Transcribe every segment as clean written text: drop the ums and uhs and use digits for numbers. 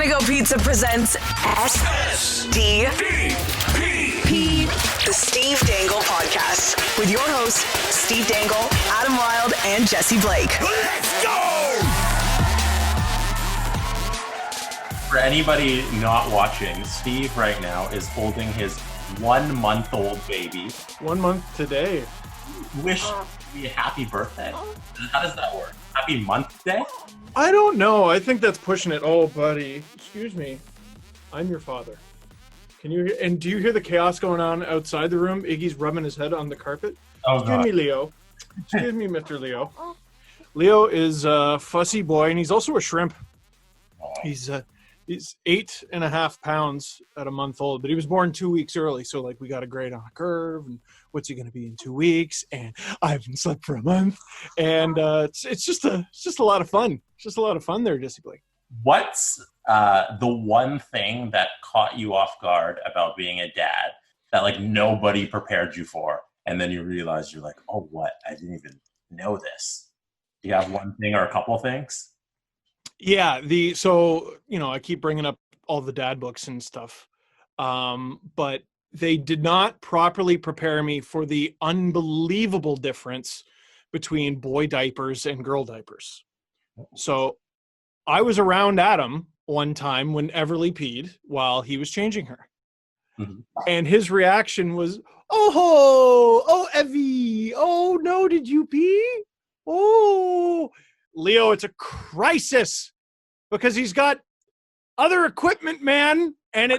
Go Pizza presents SDP, the Steve Dangle Podcast, with your hosts, Steve Dangle, Adam Wilde, and Jesse Blake. Let's go! For anybody not watching, Steve right now is holding his 1-month-old baby. 1 month today. Wish me a happy birthday. How does that work? Happy month day? I don't know. I think that's pushing it. Oh, buddy. Excuse me. I'm your father. Can you hear? And do you hear the chaos going on outside the room? Iggy's rubbing his head on the carpet. Oh, Excuse me, Leo. Excuse me, Mr. Leo. Leo is a fussy boy, and he's also a shrimp. He's 8.5 pounds at a month old, but he was born 2 weeks early. So like we got a grade on a curve and what's he going to be in 2 weeks? And I haven't slept for a month. And it's just a lot of fun. It's just a lot of fun there, Jesse Blake. What's the one thing that caught you off guard about being a dad that like nobody prepared you for? And then you realize you're like, oh, what? I didn't even know this. Do you have one thing or a couple things? Yeah, I keep bringing up all the dad books and stuff, but they did not properly prepare me for the unbelievable difference between boy diapers and girl diapers. So I was around Adam one time when Everly peed while he was changing her. Mm-hmm. And his reaction was, oh, Evie, oh, no, did you pee? Oh, Leo, it's a crisis because he's got other equipment, man. And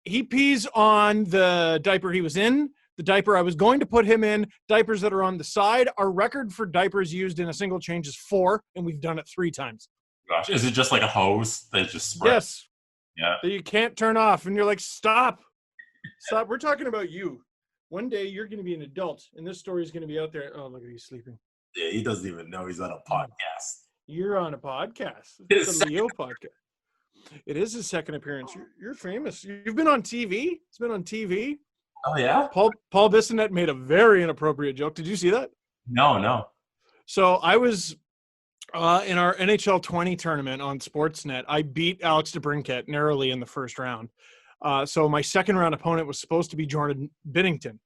he pees on the diaper he was in, the diaper I was going to put him in, diapers that are on the side. Our record for diapers used in a single change is 4, and we've done it 3 times. Gosh, is it just like a hose that just spreads? Yes. Yeah. That you can't turn off, and you're like, stop. We're talking about you. One day you're going to be an adult, and this story is going to be out there. Oh, look at he's sleeping. Yeah, he doesn't even know he's on a podcast. You're on a podcast. It's a Leo podcast. It is his second appearance. You're famous. You've been on TV. It's been on TV. Oh, yeah? Paul Bissonnette made a very inappropriate joke. Did you see that? No. So I was in our NHL 20 tournament on Sportsnet. I beat Alex DeBrincat narrowly in the first round. So my second round opponent was supposed to be Jordan Binnington.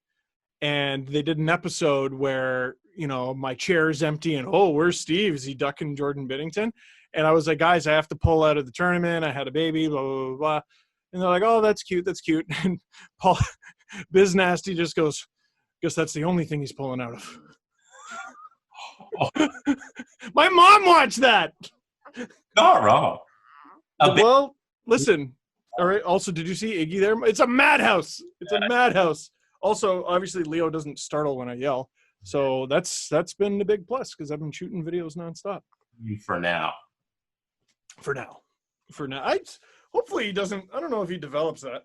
And they did an episode where, my chair is empty and, oh, where's Steve? Is he ducking Jordan Binnington? And I was like, guys, I have to pull out of the tournament. I had a baby, blah, blah, blah, blah. And they're like, oh, that's cute. And Paul Biz Nasty just goes, guess that's the only thing he's pulling out of. My mom watched that. Not wrong. Well, listen. All right. Also, did you see Iggy there? It's a madhouse. It's a madhouse. Also, obviously, Leo doesn't startle when I yell. So that's been the big plus because I've been shooting videos nonstop. For now. Hopefully he doesn't. I don't know if he develops that.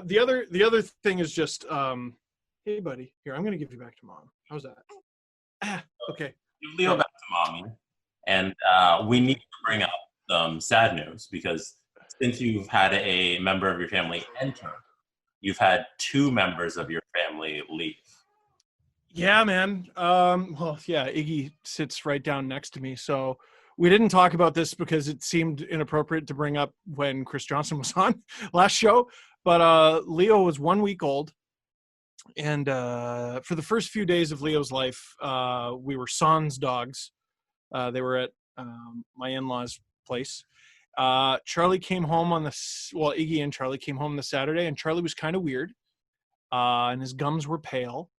The other thing is just, hey, buddy, here, I'm going to give you back to mom. How's that? Okay. Give Leo back to mommy. And we need to bring up some sad news because since you've had a member of your family enter, you've had 2 members of your family leave. Yeah, man. Iggy sits right down next to me. So we didn't talk about this because it seemed inappropriate to bring up when Chris Johnson was on last show. But Leo was 1 week old. And for the first few days of Leo's life, we were Sans dogs. They were at my in-laws' place. Charlie came home Iggy and Charlie came home the Saturday, and Charlie was kind of weird. And his gums were pale,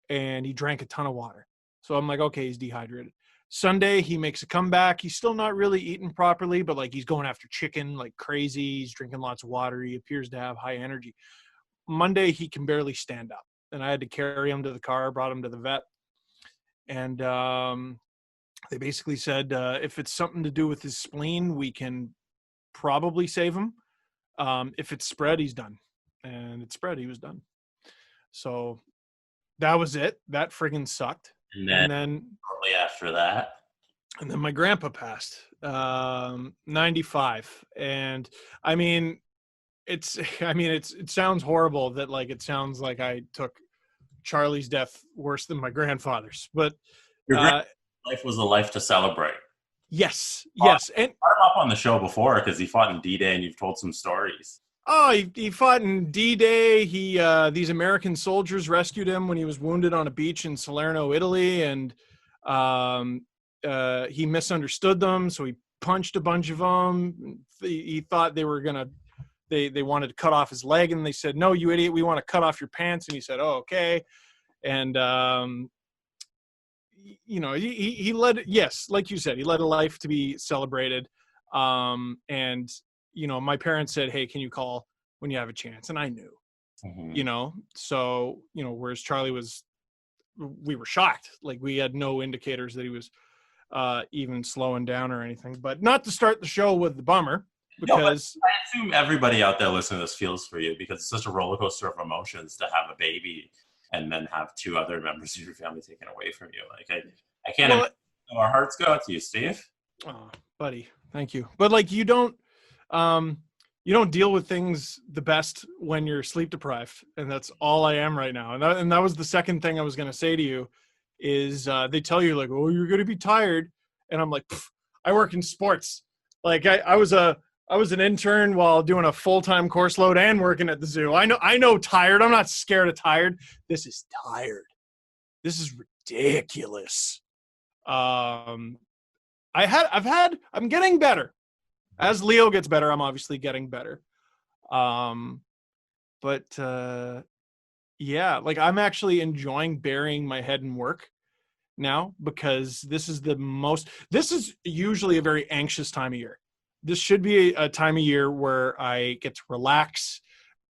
and he drank a ton of water. So I'm like, okay, he's dehydrated. Sunday, he makes a comeback. He's still not really eating properly, but like he's going after chicken like crazy. He's drinking lots of water. He appears to have high energy. Monday, he can barely stand up, and I had to carry him to the car, brought him to the vet. And they basically said, if it's something to do with his spleen, we can probably save him. If it's spread, he's done. And it spread, he was done. So that was it. That friggin' sucked. And then shortly after that. And then my grandpa passed, 95. And it sounds horrible that it sounds like I took Charlie's death worse than my grandfather's, but your life was a life to celebrate. Yes. And brought him up on the show before because he fought in D-Day, and you've told some stories. Oh, he fought in D-Day. These American soldiers rescued him when he was wounded on a beach in Salerno, Italy, and he misunderstood them, so he punched a bunch of them. He thought they were gonna, they wanted to cut off his leg, and they said, "No, you idiot, we want to cut off your pants." And he said, "Oh, okay." And he led, yes, like you said, he led a life to be celebrated. And my parents said, "Hey, can you call when you have a chance?" And I knew, so, whereas Charlie we were shocked. Like, we had no indicators that he was even slowing down or anything. But not to start the show with the bummer, because I assume everybody out there listening to this feels for you, because it's such a roller coaster of emotions to have a baby and then have two other members of your family taken away from you. Like, I can't imagine how our hearts go out to you, Steve. Oh, buddy, thank you. But like, you don't deal with things the best when you're sleep deprived, and that's all I am right now. And that was the second thing I was going to say to you is they tell you, like, "Oh, you're going to be tired," and I'm like, I work in sports. Like, I was an intern while doing a full-time course load and working at the zoo. I know tired. I'm not scared of tired. This is tired. This is ridiculous. I'm getting better. As Leo gets better, I'm obviously getting better. Yeah, like, I'm actually enjoying burying my head in work now, because this is usually a very anxious time of year. This should be a time of year where I get to relax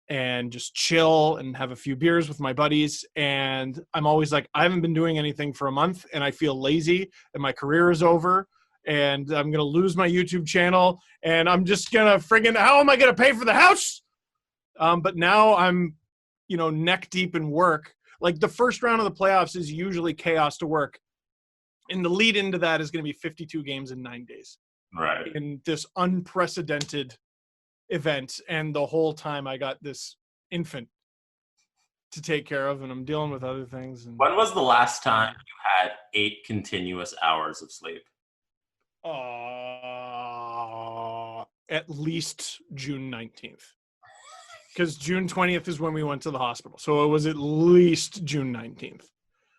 and just chill and have a few beers with my buddies. And I'm always like, I haven't been doing anything for a month, and I feel lazy, and my career is over, and I'm going to lose my YouTube channel, and I'm just going to how am I going to pay for the house? But now I'm, neck deep in work. Like, the first round of the playoffs is usually chaos to work. And the lead into that is going to be 52 games in 9 days. Right. In this unprecedented event. And the whole time I got this infant to take care of, and I'm dealing with other things. And when was the last time you had 8 continuous hours of sleep? At least June 19th. Because June 20th is when we went to the hospital. So it was at least June 19th.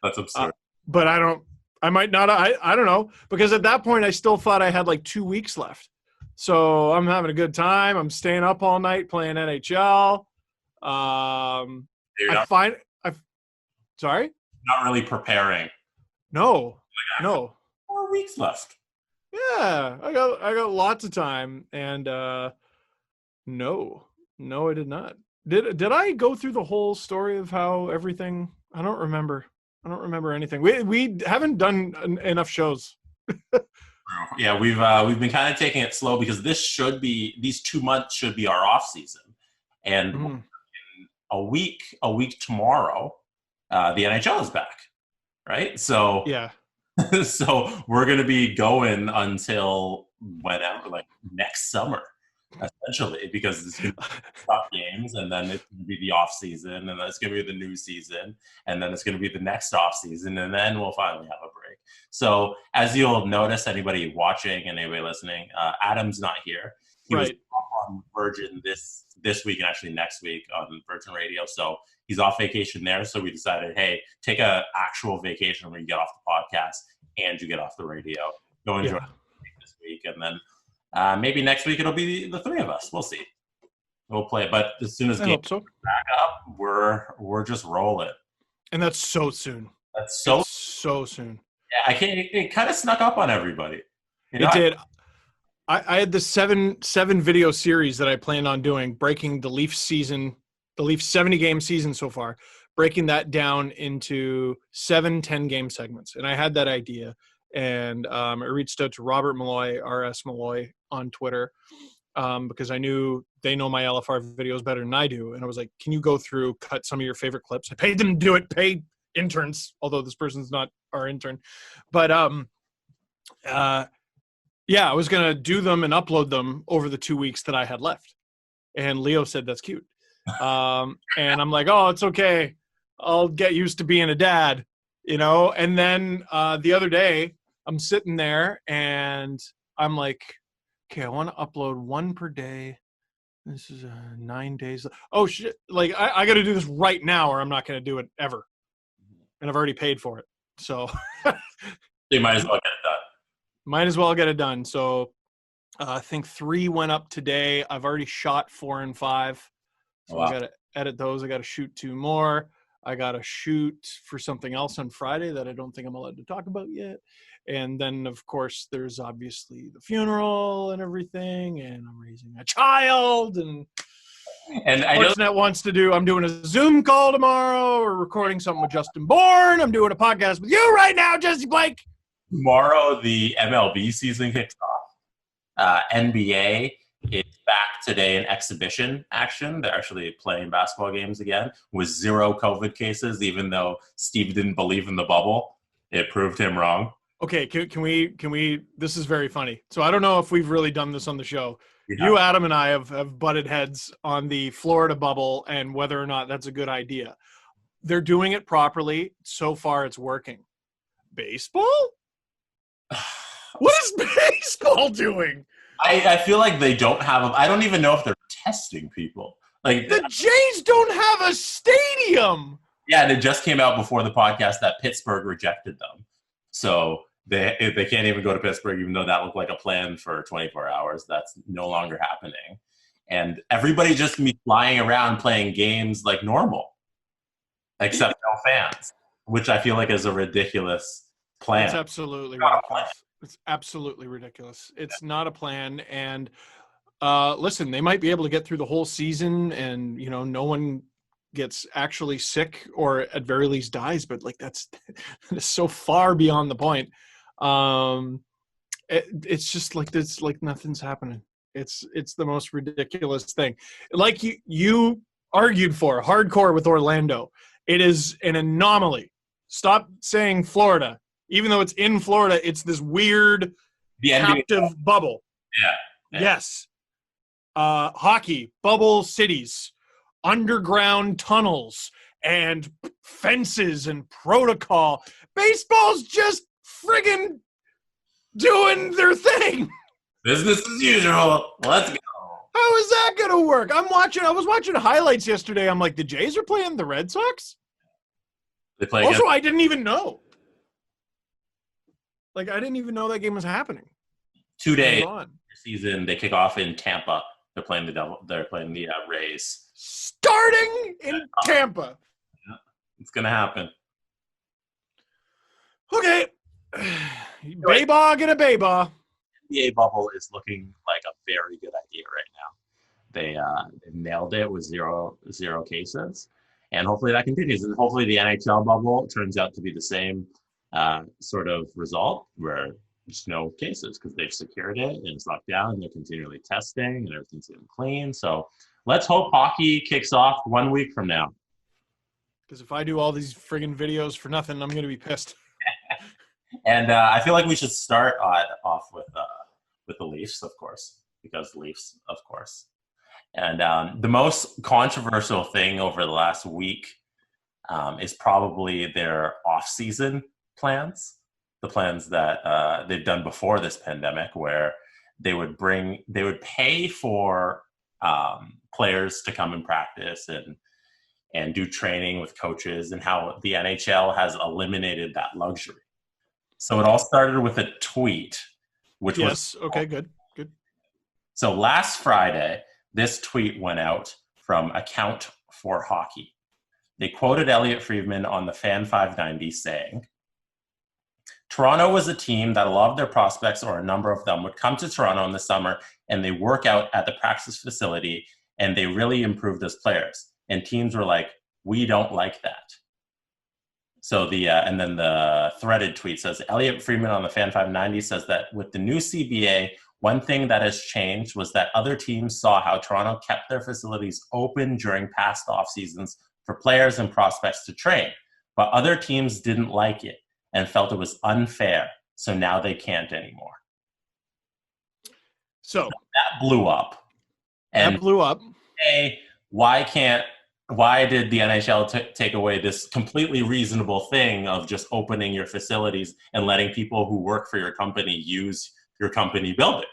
That's absurd. But I don't know. Because at that point, I still thought I had like 2 weeks left. So I'm having a good time. I'm staying up all night playing NHL. Sorry? Not really preparing. No. 4 weeks left. Yeah, I got lots of time, and no, I did not. Did I go through the whole story of how everything? I don't remember anything. We haven't done enough shows. Yeah, we've been kind of taking it slow, because these 2 months should be our off season, and in a week tomorrow, the NHL is back, right? So yeah. So we're going to be going until whenever, like next summer, essentially, because it's going to be tough games, and then it's going to be the off season, and then it's going to be the new season, and then it's going to be the next off season, and then we'll finally have a break. So as you'll notice, anybody watching and anybody listening, Adam's not here. He was on Virgin this week, and actually next week on Virgin Radio. So he's off vacation there. So we decided, hey, take a actual vacation where you get off the podcast and you get off the radio. Go enjoy this week, and then maybe next week it'll be the three of us. We'll see. We'll play it. But as soon as games back up, we're just rolling. And that's so soon. That's so soon. Yeah, it kind of snuck up on everybody. It did. I had the seven video series that I planned on doing, breaking the Leafs 70-game season so far, breaking that down into 7 10-game segments. And I had that idea, and I reached out to Robert Malloy, RS Malloy, on Twitter, because I knew they know my LFR videos better than I do. And I was like, can you go through, cut some of your favorite clips? I paid them to do it, paid interns, although this person's not our intern. But yeah, I was going to do them and upload them over the 2 weeks that I had left. And Leo said, that's cute. And I'm like, oh, it's okay. I'll get used to being a dad, And then the other day, I'm sitting there and I'm like, okay, I want to upload one per day. This is 9 days. Oh shit! Like I got to do this right now, or I'm not going to do it ever. And I've already paid for it, so You might as well get it done. Might as well get it done. So I think 3 went up today. I've already shot 4 and 5, so I got to edit those. I got to shoot 2 more. I got to shoot for something else on Friday that I don't think I'm allowed to talk about yet. And then, of course, there's obviously the funeral and everything, and I'm raising a child, and Sportsnet wants to do, I'm doing a Zoom call tomorrow. We're recording something with Justin Bourne. I'm doing a podcast with you right now, Jesse Blake. Tomorrow, the MLB season kicks off. NBA is back today in exhibition action. They're actually playing basketball games again with 0 COVID cases, even though Steve didn't believe in the bubble. It proved him wrong. Okay, can we, this is very funny. So I don't know if we've really done this on the show. Yeah. You, Adam, and I have butted heads on the Florida bubble and whether or not that's a good idea. They're doing it properly. So far, it's working. Baseball? What is baseball doing? I feel like they don't have – I don't even know if they're testing people. Like the Jays don't have a stadium. Yeah, and it just came out before the podcast that Pittsburgh rejected them. So they can't even go to Pittsburgh, even though that looked like a plan for 24 hours. That's no longer happening. And everybody just can be flying around playing games like normal, except no fans, which I feel like is a ridiculous plan. It's absolutely ridiculous. It's absolutely ridiculous. It's not a plan. And listen, they might be able to get through the whole season and, you know, no one gets actually sick or at very least dies, but like that's so far beyond the point. It's just like this, like nothing's happening. It's the most ridiculous thing. Like you argued for hardcore with Orlando. It is an anomaly. Stop saying Florida. Even though it's in Florida, it's this weird captive bubble. Yeah. Yes. Hockey, bubble cities, underground tunnels, and fences and protocol. Baseball's just friggin' doing their thing. Business as usual. Let's go. How is that going to work? I was watching highlights yesterday. I'm like, the Jays are playing the Red Sox? They play also, against- I didn't even know. Like, I didn't even know that game was happening. 2 days season. They kick off in Tampa. They're playing the Rays. Starting in Tampa. Yeah, it's gonna happen. Okay. Baybog and a Baybog. The NBA bubble is looking like a very good idea right now. They nailed it with zero cases, and hopefully that continues. And hopefully the NHL bubble turns out to be the same sort of result where just no cases because they've secured it and it's locked down and they're continually testing and everything's getting clean. So let's hope hockey kicks off 1 week from now. Because if I do all these friggin' videos for nothing, I'm going to be pissed. And I feel like we should start off with the Leafs, of course, because Leafs, of course. And the most controversial thing over the last week is probably their off-season plans. The plans that they've done before this pandemic, where they would pay for players to come and practice and do training with coaches, and how the NHL has eliminated that luxury. So it all started with a tweet, which was okay, good. So last Friday, this tweet went out from Account for Hockey. They quoted Elliot Friedman on the Fan 590 saying, Toronto was a team that a lot of their prospects, or a number of them, would come to Toronto in the summer and they work out at the practice facility and they really improved as players. And teams were like, we don't like that. So and then the threaded tweet says, Elliot Friedman on the Fan 590 says that with the new CBA, one thing that has changed was that other teams saw how Toronto kept their facilities open during past off seasons for players and prospects to train, but other teams didn't like it and felt it was unfair, so now they can't anymore. So that blew up. Hey, why did the NHL take away this completely reasonable thing of just opening your facilities and letting people who work for your company use your company building.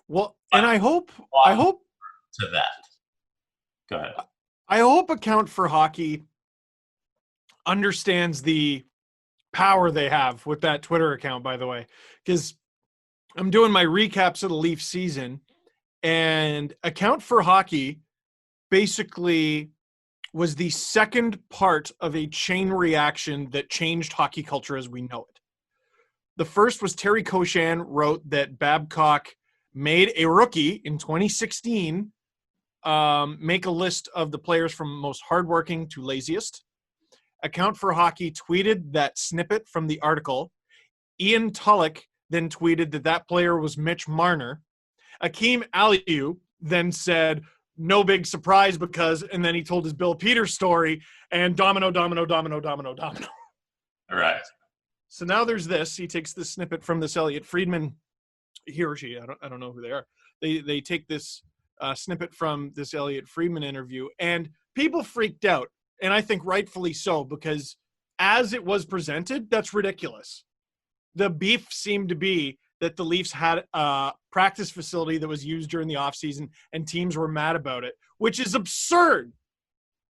Well, and I hope to that. Go ahead. I hope Account for Hockey understands the power they have with that Twitter account, by the way, because I'm doing my recaps of the Leafs season, and Account for Hockey basically was the second part of a chain reaction that changed hockey culture as we know it. The first was Terry Koshan wrote that Babcock made a rookie in 2016 make a list of the players from most hardworking to laziest. Account for Hockey tweeted that snippet from the article. Ian Tulloch then tweeted that player was Mitch Marner. Akeem Aliu then said, no big surprise because, and then he told his Bill Peters story, and domino. All right. So now there's this. He takes this snippet from this Elliot Friedman, he or she, I don't know who they are. They take this snippet from this Elliot Friedman interview, and people freaked out, and I think rightfully so, because as it was presented, that's ridiculous. The beef seemed to be that the Leafs had a practice facility that was used during the offseason, and teams were mad about it, which is absurd.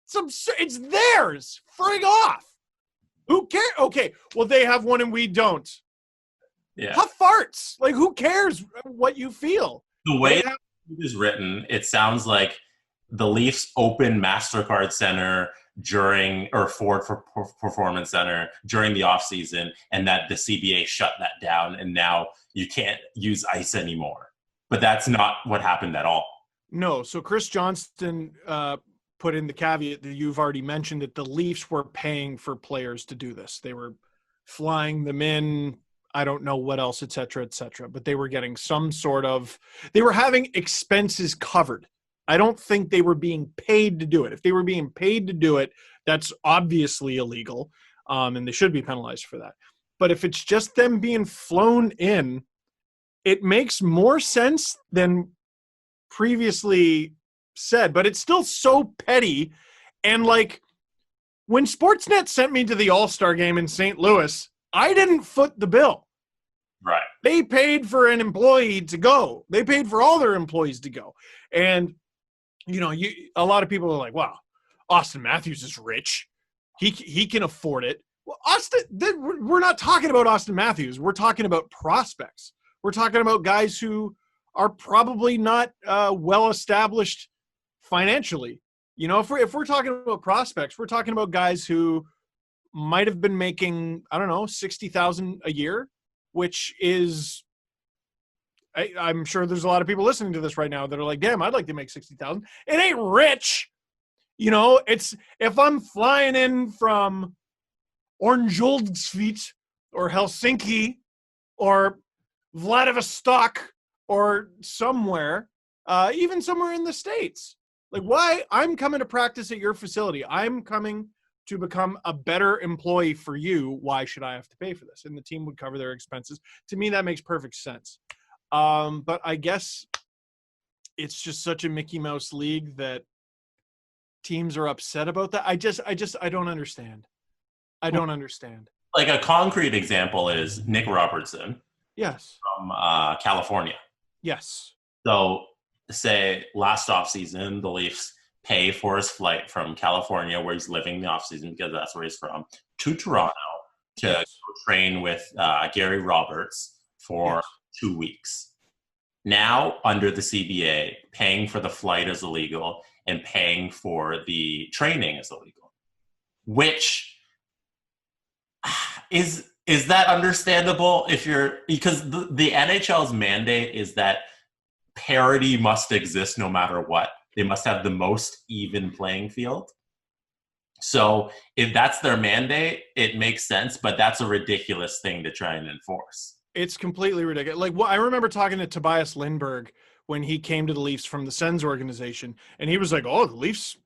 It's absurd. It's theirs. Frig off. Who cares? Okay, well, they have one and we don't. Yeah. Puff farts. Like, who cares what you feel? The way it is written, it sounds like the Leafs open MasterCard Center or Ford for Performance Center during the offseason, and that the CBA shut that down, and now you can't use ice anymore. But that's not what happened at all. No. So Chris Johnston put in the caveat that you've already mentioned, that the Leafs were paying for players to do this. They were flying them in. I don't know what else, et cetera, but they were getting some sort of – they were having expenses covered. I don't think they were being paid to do it. If they were being paid to do it, that's obviously illegal, and they should be penalized for that. But if it's just them being flown in, it makes more sense than previously said, but it's still so petty. And, like, when Sportsnet sent me to the All-Star game in St. Louis, I didn't foot the bill. Right. They paid for an employee to go. They paid for all their employees to go. And, you know, a lot of people are like, wow, Austin Matthews is rich. He can afford it. Well, we're not talking about Austin Matthews. We're talking about prospects. We're talking about guys who are probably not well-established financially. You know, if we're talking about prospects, we're talking about guys who might have been making, I don't know, $60,000 a year, which is, I'm sure there's a lot of people listening to this right now that are like, damn, I'd like to make $60,000. It ain't rich. You know, it's, if I'm flying in from Oranjoldsvik or Helsinki or Vladivostok or somewhere, even somewhere in the States, like, why? I'm coming to practice at your facility. I'm coming to become a better employee for you. Why should I have to pay for this? And the team would cover their expenses. To me, that makes perfect sense. But I guess it's just such a Mickey Mouse league that teams are upset about that. I don't understand. I don't understand. Like, a concrete example is Nick Robertson. Yes. From California. Yes. So, say last offseason, the Leafs pay for his flight from California, where he's living in the offseason because that's where he's from, to Toronto to go train with Gary Roberts for 2 weeks. Now, under the CBA, paying for the flight is illegal and paying for the training is illegal. Which is that understandable because the NHL's mandate is that parity must exist no matter what. They must have the most even playing field. So if that's their mandate, it makes sense, but that's a ridiculous thing to try and enforce. It's completely ridiculous. Like, I remember talking to Tobias Lindberg when he came to the Leafs from the Sens organization, and he was like, oh, the Leafs,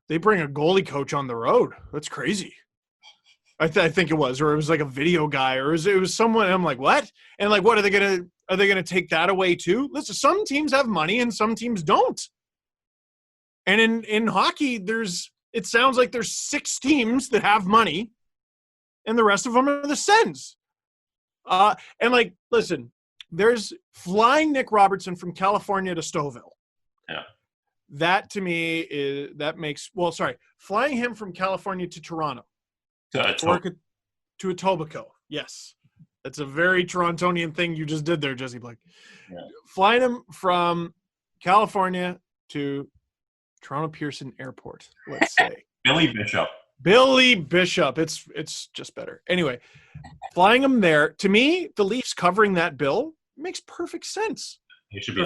they bring a goalie coach on the road. That's crazy. I think it was, or it was like a video guy, or it was someone. I'm like, what? And like, what are they gonna take that away too? Listen, some teams have money and some teams don't. And in hockey, it sounds like there's 6 teams that have money, and the rest of them are the Sens. And like, listen, there's flying Nick Robertson from California to Stouffville. Yeah. That to me flying him from California to Toronto. To Etobicoke. Yes. That's a very Torontonian thing you just did there, Jesse Blake. Yeah. Flying him from California to Toronto Pearson Airport, let's say. Billy Bishop. It's just better. Anyway, flying him there, to me, the Leafs covering that bill makes perfect sense. He should be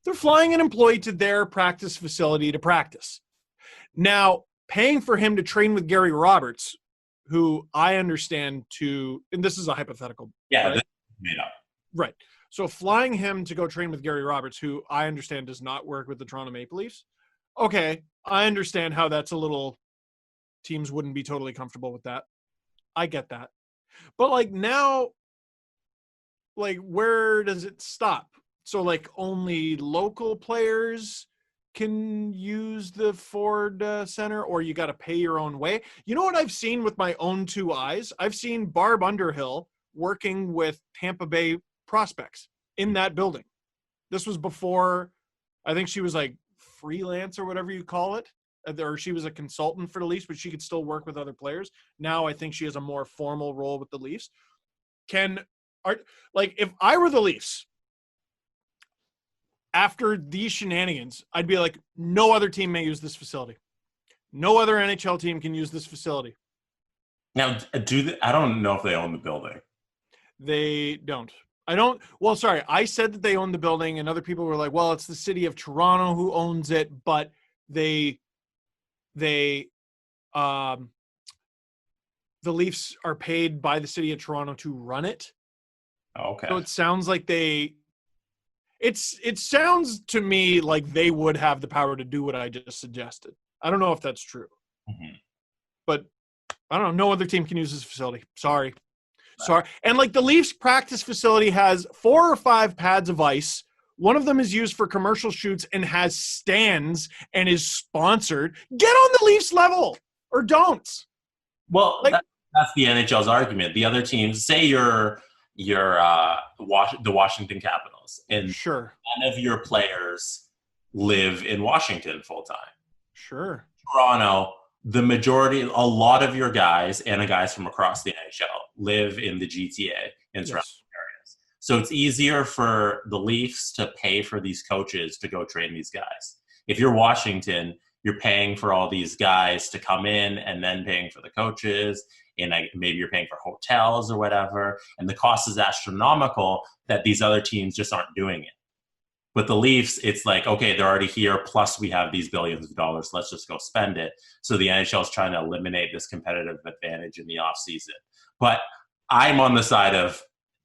they're flying an employee to their practice facility to practice. Now, paying for him to train with Gary Roberts, who I understand and this is a hypothetical. Yeah, right? This is made up. Right. So flying him to go train with Gary Roberts, who I understand does not work with the Toronto Maple Leafs. Okay, I understand how that's a little teams wouldn't be totally comfortable with that. I get that. But like now, like where does it stop? So like only local players can use the Ford Center, or you got to pay your own way. You know what I've seen with my own two eyes? I've seen Barb Underhill working with Tampa Bay prospects in that building. This was before, I think she was like freelance or whatever you call it, or she was a consultant for the Leafs, but she could still work with other players. Now I think she has a more formal role with the Leafs. If I were the Leafs, after these shenanigans, I'd be like, no other team may use this facility. No other NHL team can use this facility. Now, I don't know if they own the building. They don't. I said that they own the building, and other people were like, well, it's the city of Toronto who owns it, but the Leafs are paid by the city of Toronto to run it. Okay. So it sounds like it sounds to me like they would have the power to do what I just suggested. I don't know if that's true. Mm-hmm. But I don't know. No other team can use this facility. Sorry. And like the Leafs practice facility has 4 or 5 pads of ice. One of them is used for commercial shoots and has stands and is sponsored. Get on the Leafs level or don't. Well, that's the NHL's argument. The other teams, say you're the Washington Capitals, and sure, none of your players live in Washington full time. Sure. Toronto, a lot of your guys and the guys from across the NHL live in the GTA and surrounding areas. So it's easier for the Leafs to pay for these coaches to go train these guys. If you're Washington, you're paying for all these guys to come in and then paying for the coaches, and maybe you're paying for hotels or whatever, and the cost is astronomical that these other teams just aren't doing it. But the Leafs, it's like, okay, they're already here, plus we have these billions of dollars, let's just go spend it. So the NHL is trying to eliminate this competitive advantage in the offseason. But I'm on the side of,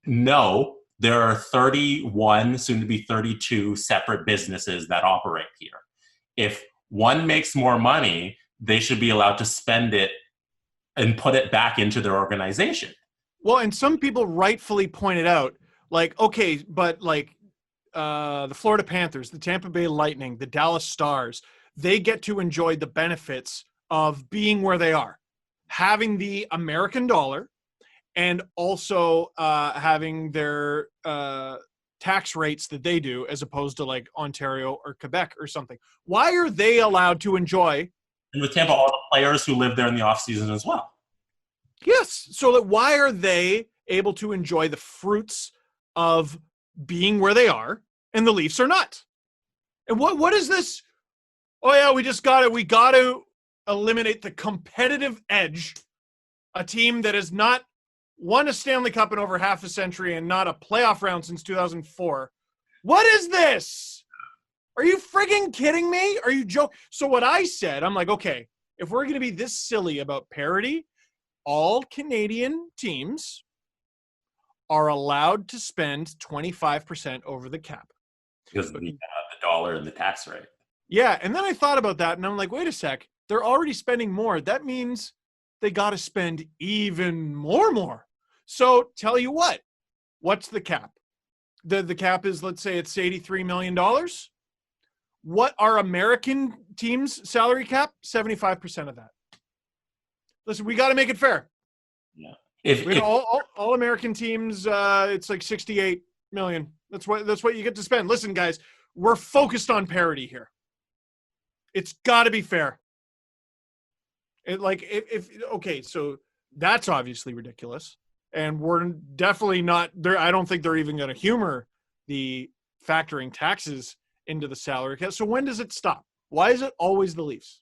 no, there are 31, soon to be 32 separate businesses that operate here. If one makes more money, they should be allowed to spend it and put it back into their organization. Well, and some people rightfully pointed out, like, okay, but like the Florida Panthers, the Tampa Bay Lightning, the Dallas Stars, they get to enjoy the benefits of being where they are, having the American dollar, and also having their tax rates that they do, as opposed to like Ontario or Quebec or something. Why are they allowed to enjoy? And with Tampa, all the players who live there in the offseason as well. Yes. So that why are they able to enjoy the fruits of being where they are, and the Leafs are not? And what is this? Oh yeah, we got to eliminate the competitive edge. A team that has not won a Stanley Cup in over half a century and not a playoff round since 2004. What is this? Are you frigging kidding me? Are you joking? So what I said, I'm like, okay, if we're going to be this silly about parity, all Canadian teams are allowed to spend 25% over the cap. Because of the dollar and the tax rate. Yeah, and then I thought about that, and I'm like, wait a sec. They're already spending more. That means they got to spend even more. So tell you what, what's the cap? The cap is, let's say it's $83 million. What are American teams' salary cap? 75% of that. Listen, we got to make it fair. Yeah. All American teams, it's like 68. million. That's what you get to spend. Listen, guys, we're focused on parity here. It's got to be fair. Okay, so that's obviously ridiculous, and we're definitely not there. I don't think they're even going to humor the factoring taxes into the salary cap. So when does it stop? Why is it always the Leafs?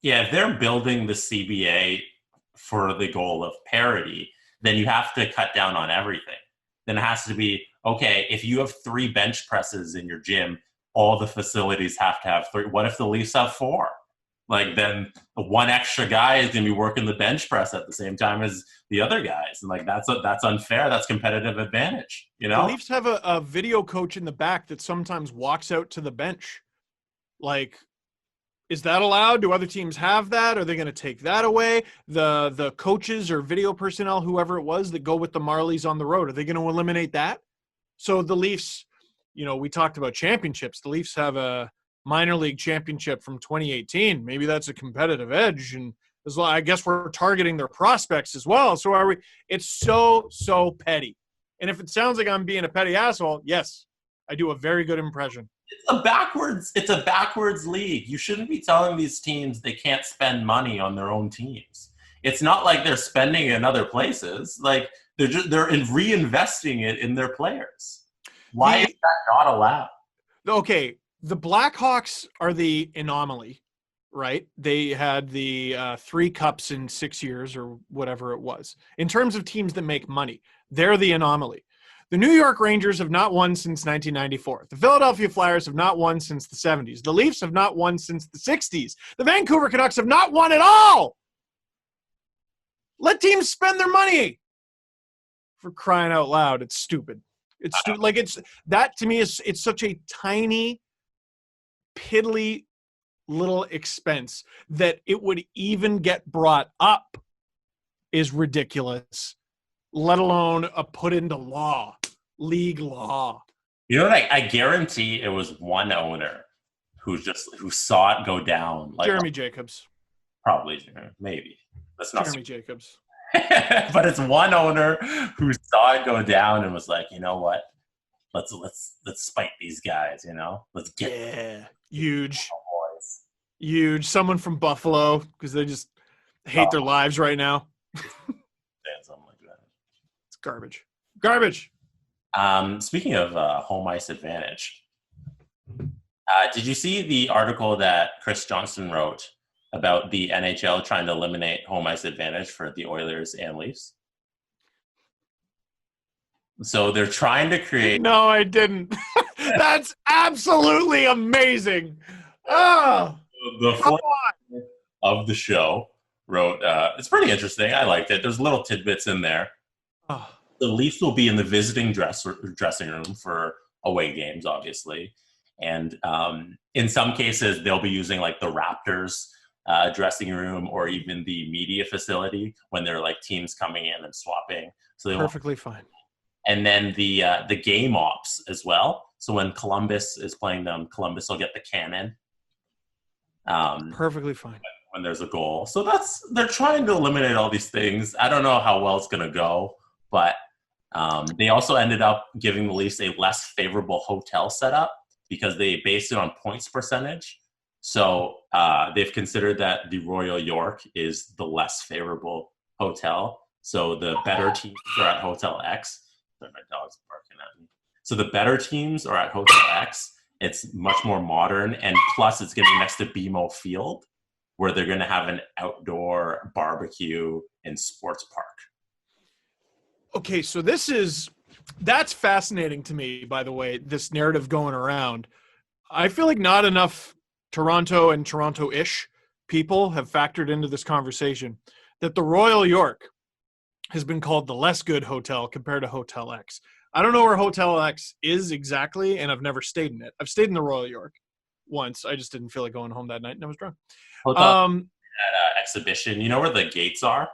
Yeah, if they're building the CBA for the goal of parity, then you have to cut down on everything. Then it has to be, okay, if you have 3 bench presses in your gym, all the facilities have to have 3. What if the Leafs have 4? Like, then one extra guy is going to be working the bench press at the same time as the other guys. And, like, that's unfair. That's competitive advantage, you know? The Leafs have a video coach in the back that sometimes walks out to the bench. Like, is that allowed? Do other teams have that? Are they going to take that away? The coaches or video personnel, whoever it was, that go with the Marlies on the road, are they going to eliminate that? So the Leafs, we talked about championships. The Leafs have a minor league championship from 2018. Maybe that's a competitive edge. And I guess we're targeting their prospects as well. So are we? It's so petty. And if it sounds like I'm being a petty asshole, yes, I do a very good impression. It's a backwards league. You shouldn't be telling these teams they can't spend money on their own teams. It's not like they're spending it in other places. Like they're reinvesting it in their players. Why is that not allowed? Okay, the Blackhawks are the anomaly, right? They had the 3 cups in 6 years or whatever it was. In terms of teams that make money, they're the anomaly. The New York Rangers have not won since 1994. The Philadelphia Flyers have not won since the 70s. The Leafs have not won since the 60s. The Vancouver Canucks have not won at all. Let teams spend their money. For crying out loud, it's stupid. It's stupid. Like, that to me is such a tiny, piddly little expense that it would even get brought up is ridiculous. Let alone put into league law. You know, I guarantee it was one owner who saw it go down. Like, Jeremy Jacobs. Probably, maybe. That's not Jeremy Jacobs. But it's one owner who saw it go down and was like, you know what? Let's spite these guys. Let's get huge. Someone from Buffalo, because they just hate their lives right now. Garbage. Speaking of home ice advantage, did you see the article that Chris Johnson wrote about the NHL trying to eliminate home ice advantage for the Oilers and Leafs? So they're trying to create... No, I didn't. That's absolutely amazing. Oh, the of the show wrote, it's pretty interesting. I liked it. There's little tidbits in there. Oh. The Leafs will be in the visiting dressing room for away games, obviously. And in some cases, they'll be using like the Raptors dressing room or even the media facility when they're like teams coming in and swapping. So perfectly fine. And then the game ops as well. So when Columbus is playing them, Columbus will get the cannon. Perfectly fine. When there's a goal. So they're trying to eliminate all these things. I don't know how well it's going to go, but they also ended up giving the Leafs a less favorable hotel setup because they based it on points percentage. So they've considered that the Royal York is the less favorable hotel. So the better teams are at Hotel X. Sorry, my dog's barking at me. So the better teams are at Hotel X. It's much more modern, and plus it's going to be next to BMO Field, where they're going to have an outdoor barbecue and sports park. Okay, so that's fascinating to me, by the way, this narrative going around. I feel like not enough Toronto and Toronto-ish people have factored into this conversation that the Royal York has been called the less good hotel compared to Hotel X. I don't know where Hotel X is exactly, and I've never stayed in it. I've stayed in the Royal York once. I just didn't feel like going home that night, and I was drunk. Hotel exhibition, you know where the gates are?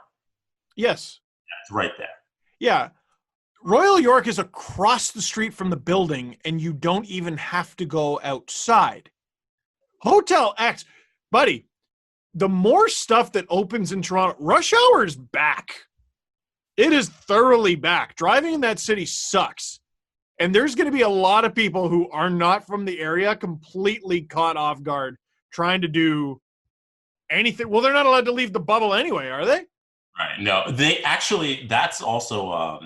Yes. It's right there. Yeah. Royal York is across the street from the building, and you don't even have to go outside. Hotel X, buddy, the more stuff that opens in Toronto, rush hour is back. It is thoroughly back. Driving in that city sucks. And there's going to be a lot of people who are not from the area completely caught off guard trying to do anything. Well, they're not allowed to leave the bubble anyway, are they? Right. No, they actually, that's also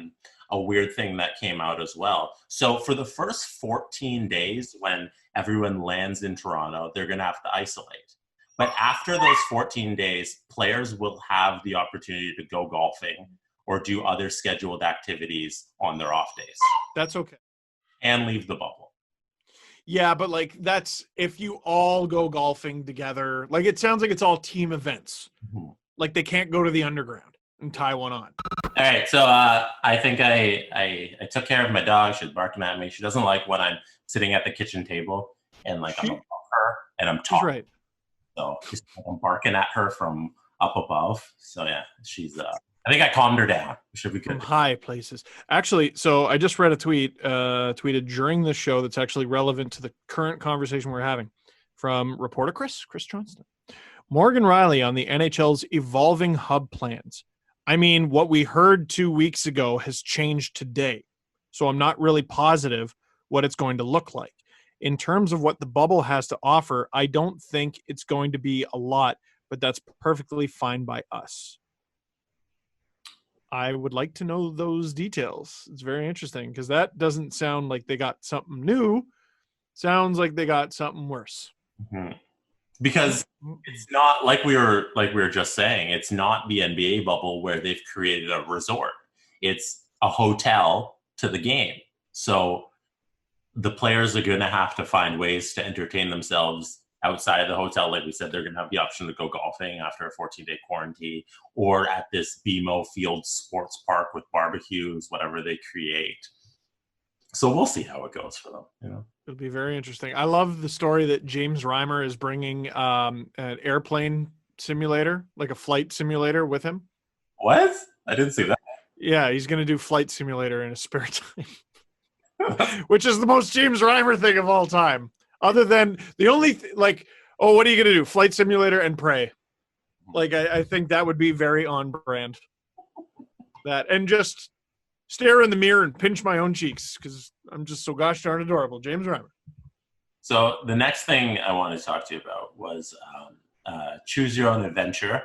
a weird thing that came out as well. So for the first 14 days when everyone lands in Toronto, they're going to have to isolate. But after those 14 days, players will have the opportunity to go golfing or do other scheduled activities on their off days. That's okay. And leave the bubble. Yeah, but like that's if you all go golfing together. Like it sounds like it's all team events. Mm-hmm. Like they can't go to the underground and tie one on. All right, so I think I took care of my dog. She's barking at me. She doesn't like when I'm sitting at the kitchen table and like I'm above her and I'm talking. Right. So I'm barking at her from up above. So yeah, she's. I think I calmed her down. Should be good. From high places. Actually, so I just read a tweet tweeted during the show that's actually relevant to the current conversation we're having from reporter Chris Johnston. Morgan Rielly on the NHL's evolving hub plans. I mean, what we heard 2 weeks ago has changed today. So I'm not really positive what it's going to look like. In terms of what the bubble has to offer, I don't think it's going to be a lot, but that's perfectly fine by us. I would like to know those details. It's very interesting because that doesn't sound like they got something new. Sounds like they got something worse. Mm-hmm. Because it's not like we were just saying, it's not the NBA bubble where they've created a resort. It's a hotel to the game. So the players are going to have to find ways to entertain themselves outside of the hotel. Like we said, they're going to have the option to go golfing after a 14-day quarantine or at this BMO Field Sports Park with barbecues, whatever they create. So we'll see how it goes for them. You know, it'll be very interesting. I love the story that James Reimer is bringing an airplane simulator, like a flight simulator with him. What? I didn't see that. Yeah, he's going to do flight simulator in his spare time, which is the most James Reimer thing of all time. Other than the only what are you going to do? Flight simulator and pray. Like, I think that would be very on brand. That and just stare in the mirror and pinch my own cheeks because I'm just so gosh darn adorable. James Reimer. So the next thing I wanted to talk to you about was Choose Your Own Adventure,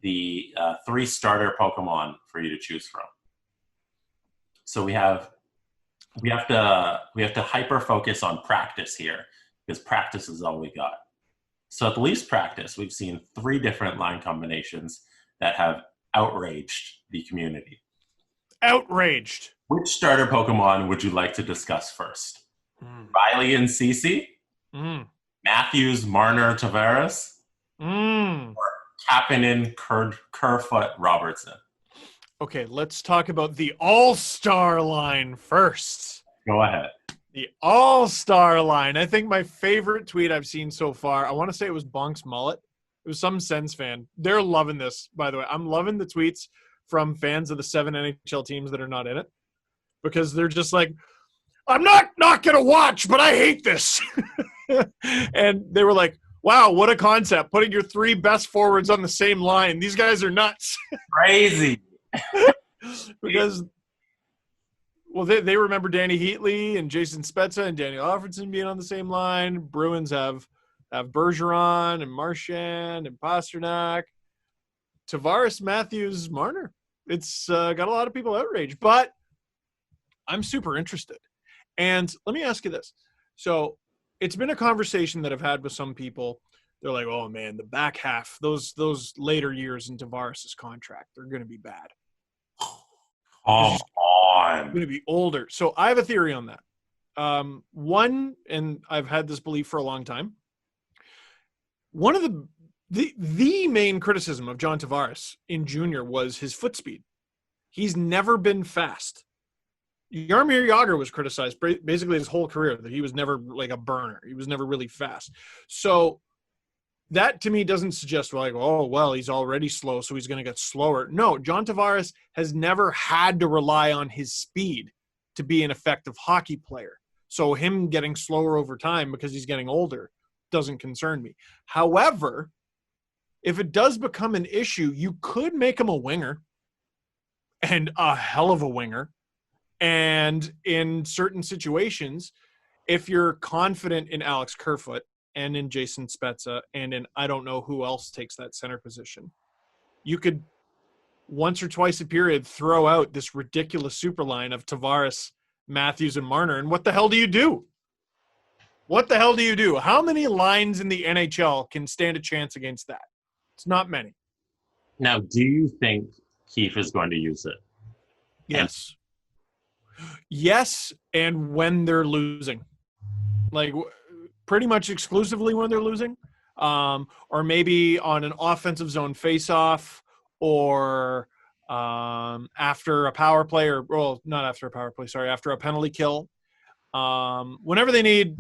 the 3 starter Pokemon for you to choose from. So we have to hyper focus on practice here because practice is all we got. So at the Leafs practice, we've seen 3 different line combinations that have outraged the community. Outraged. Which starter Pokemon would you like to discuss first? Rielly and Ceci? Matthews, Marner, Tavares? Or Kapanen, Kerfoot, Robertson? Okay, let's talk about the all-star line first. Go ahead. The all-star line. I think my favorite tweet I've seen so far, I want to say it was Bonk's Mullet. It was some Sens fan. They're loving this, by the way. I'm loving the tweets from fans of the 7 NHL teams that are not in it because they're just like, I'm not going to watch, but I hate this. And they were like, wow, what a concept. Putting your 3 best forwards on the same line. These guys are nuts. Crazy. Because, well, they remember Danny Heatley and Jason Spezza and Daniel Alfredson being on the same line. Bruins have Bergeron and Marchand and Pasternak. Tavares, Matthews, Marner. It's got a lot of people outraged, but I'm super interested. And let me ask you this. So it's been a conversation that I've had with some people. They're like, oh, man, the back half, those later years in Tavares' contract, they're going to be bad. Come on. Going to be older. So I have a theory on that. One, and I've had this belief for a long time. One of the main criticism of John Tavares in junior was his foot speed. He's never been fast. Jaromir Jagr was criticized basically his whole career that he was never like a burner. He was never really fast. So that to me doesn't suggest like, oh, well, he's already slow, so he's going to get slower. No, John Tavares has never had to rely on his speed to be an effective hockey player. So him getting slower over time because he's getting older doesn't concern me. However, if it does become an issue, you could make him a winger and a hell of a winger. And in certain situations, if you're confident in Alex Kerfoot and in Jason Spezza and in I don't know who else takes that center position, you could once or twice a period throw out this ridiculous super line of Tavares, Matthews, and Marner. And what the hell do you do? What the hell do you do? How many lines in the NHL can stand a chance against that? It's not many. Now, do you think Keefe is going to use it? Yes. Yes, and when they're losing. Like, pretty much exclusively when they're losing. Or maybe on an offensive zone faceoff, or after a power play, or, well, not after a power play, sorry, after a penalty kill. Whenever they need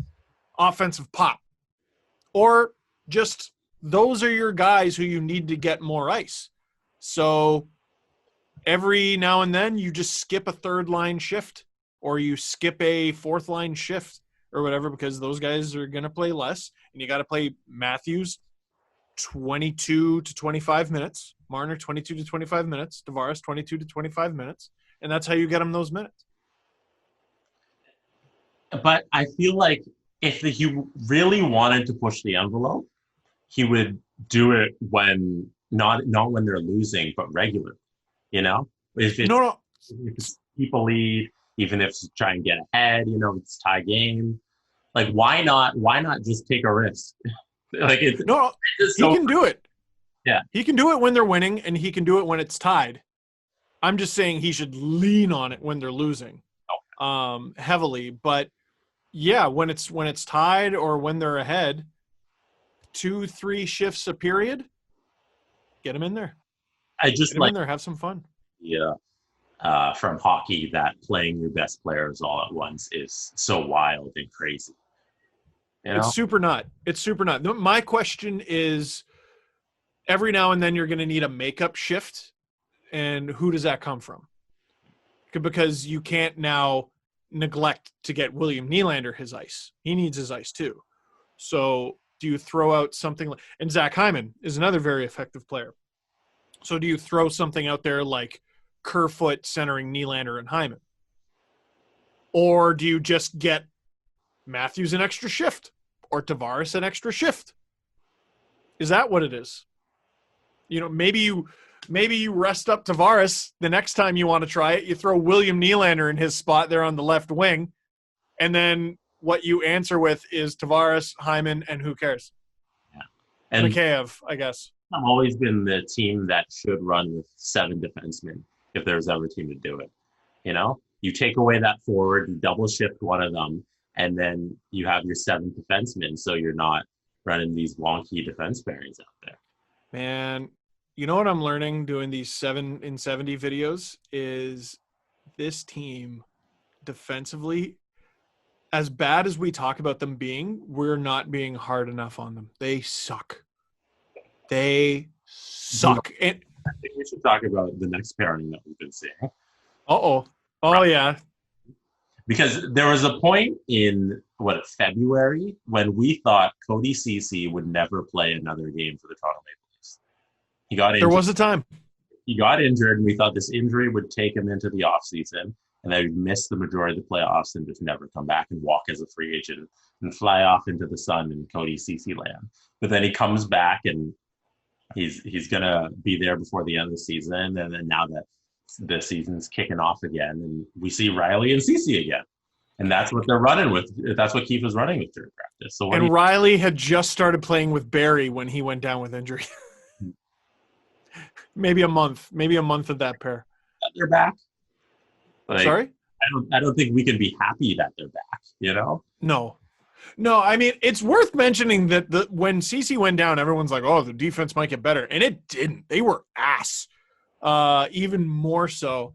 offensive pop. Or just those are your guys who you need to get more ice. So every now and then you just skip a third line shift, or you skip a fourth line shift or whatever, because those guys are going to play less, and you got to play Matthews 22 to 25 minutes, Marner 22 to 25 minutes, Tavares 22 to 25 minutes, and that's how you get them those minutes. But I feel like if he really wanted to push the envelope, he would do it when not when they're losing, but regular. You know, if it's keep a lead, even if it's try and get ahead, you know, it's tie game. Like, why not just take a risk? Like, he can do it. Yeah, he can do it when they're winning, and he can do it when it's tied. I'm just saying he should lean on it when they're losing, heavily. But yeah, when it's tied or when they're ahead, 2-3 shifts a period, get them in there. I just get them in there, have some fun. Yeah. From hockey, that playing your best players all at once is so wild and crazy. You know? It's super nut. My question is, every now and then you're going to need a makeup shift, and who does that come from? Because you can't now neglect to get William Nylander his ice. He needs his ice too. So do you throw out something like, and Zach Hyman is another very effective player. So do you throw something out there like Kerfoot centering Nylander and Hyman? Or do you just get Matthews an extra shift, or Tavares an extra shift? Is that what it is? You know, maybe you rest up Tavares the next time you want to try it. You throw William Nylander in his spot there on the left wing, and then what you answer with is Tavares, Hyman, and who cares? Yeah. And Mikheyev, I guess. I've always been the team that should run with 7 defensemen if there's ever a team to do it. You know, you take away that forward, you double shift one of them, and then you have your 7 defensemen, so you're not running these wonky defense pairings out there. Man, you know what I'm learning doing these 7 in 70 videos is this team defensively, as bad as we talk about them being, we're not being hard enough on them. They suck. And I think we should talk about the next pairing that we've been seeing. Oh yeah. Because there was a point in February when we thought Cody Ceci would never play another game for the Toronto Maple Leafs. He got injured. There was a time. He got injured, and we thought this injury would take him into the offseason, and that he'd miss the majority of the playoffs and just never come back and walk as a free agent and fly off into the sun in Cody Ceci land. But then he comes back, and he's going to be there before the end of the season, and then now that the season's kicking off again, and we see Rielly and Ceci again. And that's what they're running with. That's what Keefe was running with during practice. So Rielly had just started playing with Barry when he went down with injury. maybe a month of that pair. They're back. Like, sorry? I don't think we can be happy that they're back, you know? No, I mean, it's worth mentioning that when Ceci went down, everyone's like, oh, the defense might get better. And it didn't. They were ass. Even more so.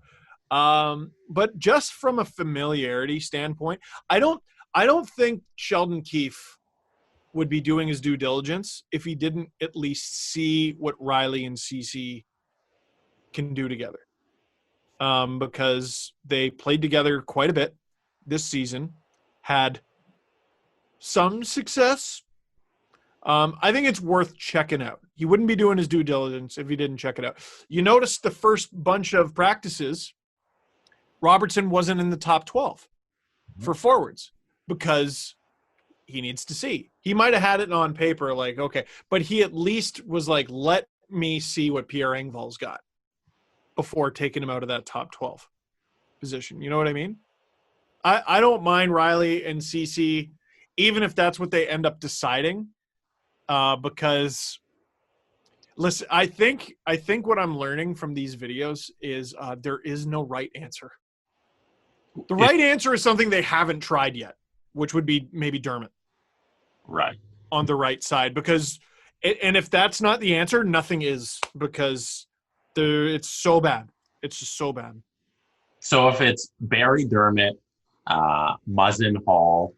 But just from a familiarity standpoint, I don't think Sheldon Keefe would be doing his due diligence if he didn't at least see what Rielly and Ceci can do together. Because they played together quite a bit this season, had some success. I think it's worth checking out. He wouldn't be doing his due diligence if he didn't check it out. You notice the first bunch of practices, Robertson wasn't in the top 12 for forwards because he needs to see. He might have had it on paper, like, okay, but he at least was like, let me see what Pierre Engvall's got before taking him out of that top 12 position. You know what I mean? I don't mind Rielly and Ceci, even if that's what they end up deciding, because listen, I think what I'm learning from these videos is there is no right answer. The right answer is something they haven't tried yet, which would be maybe Dermott. Right. On the right side, because and if that's not the answer, nothing is, because it's so bad. It's just so bad. So if it's Barry, Dermott, Muzzin, Hall,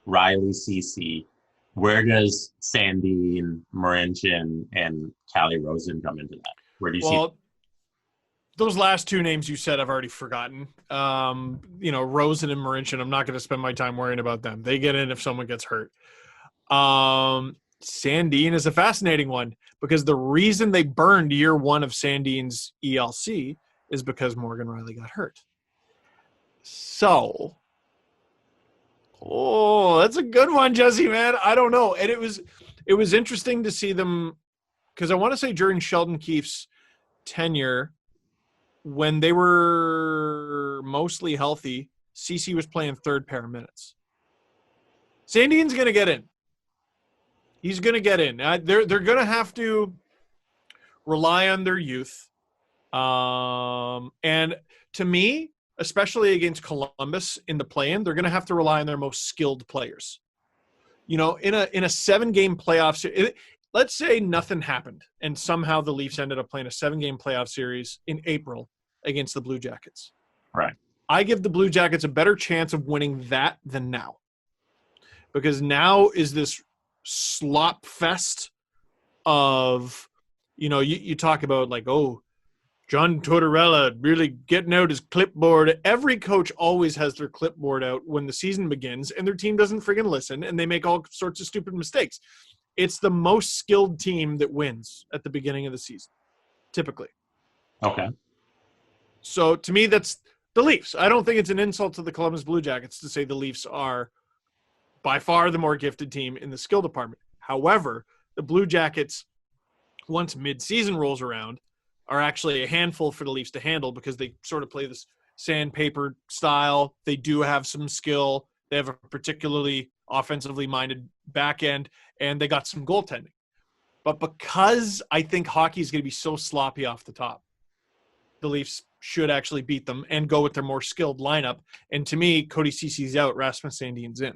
Rielly, Ceci, where does Sandin, Marincin, and Callie Rosen come into that? Where do you see? Those last two names you said I've already forgotten. Rosen and Marincin, I'm not going to spend my time worrying about them. They get in if someone gets hurt. Sandin is a fascinating one, because the reason they burned year one of Sandin's ELC is because Morgan Rielly got hurt. So, that's a good one, Jesse, man. I don't know. And it was interesting to see them, because I want to say during Sheldon Keefe's tenure, when they were mostly healthy, Ceci was playing third pair of minutes. Sandin's going to get in. He's going to get in. They're going to have to rely on their youth. And to me, especially against Columbus in the play-in, they're going to have to rely on their most skilled players. In a 7-game playoff, let's say nothing happened and somehow the Leafs ended up playing a 7-game playoff series in April against the Blue Jackets. Right. I give the Blue Jackets a better chance of winning that than now. Because now is this slop fest of, you talk about like, John Tortorella really getting out his clipboard. Every coach always has their clipboard out when the season begins, and their team doesn't friggin' listen, and they make all sorts of stupid mistakes. It's the most skilled team that wins at the beginning of the season, typically. Okay. So to me, that's the Leafs. I don't think it's an insult to the Columbus Blue Jackets to say the Leafs are by far the more gifted team in the skill department. However, the Blue Jackets, once mid-season rolls around, are actually a handful for the Leafs to handle, because they sort of play this sandpaper style. They do have some skill. They have a particularly offensively minded back end, and they got some goaltending. But because I think hockey is going to be so sloppy off the top, the Leafs should actually beat them and go with their more skilled lineup. And to me, Cody Ceci's out, Rasmus Sandin's in.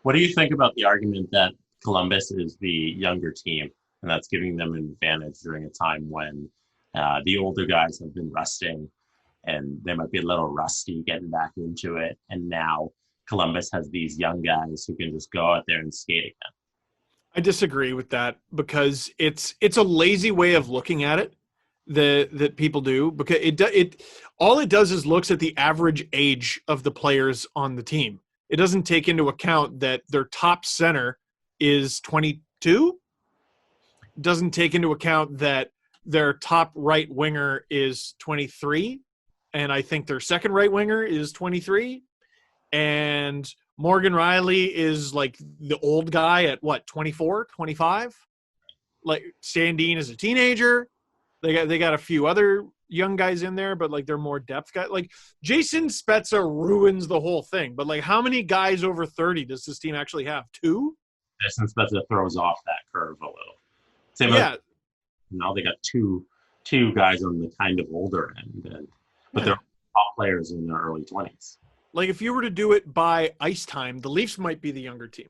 What do you think about the argument that Columbus is the younger team, and that's giving them an advantage during a time when the older guys have been resting and they might be a little rusty getting back into it, and now Columbus has these young guys who can just go out there and skate again? I disagree with that, because it's a lazy way of looking at it that people do, because it all it does is looks at the average age of the players on the team. It doesn't take into account that their top center is 22. It doesn't take into account that their top right winger is 23, and I think their second right winger is 23, and Morgan Rielly is like the old guy at 24, 25. Like Sandin is a teenager. They got a few other young guys in there, but like they're more depth guys. Like Jason Spezza ruins the whole thing. But like, how many guys over 30 does this team actually have? 2? Jason Spezza throws off that curve a little. Now they got two guys on the kind of older end, but they're top players in their early 20s. Like if you were to do it by ice time, the Leafs might be the younger team.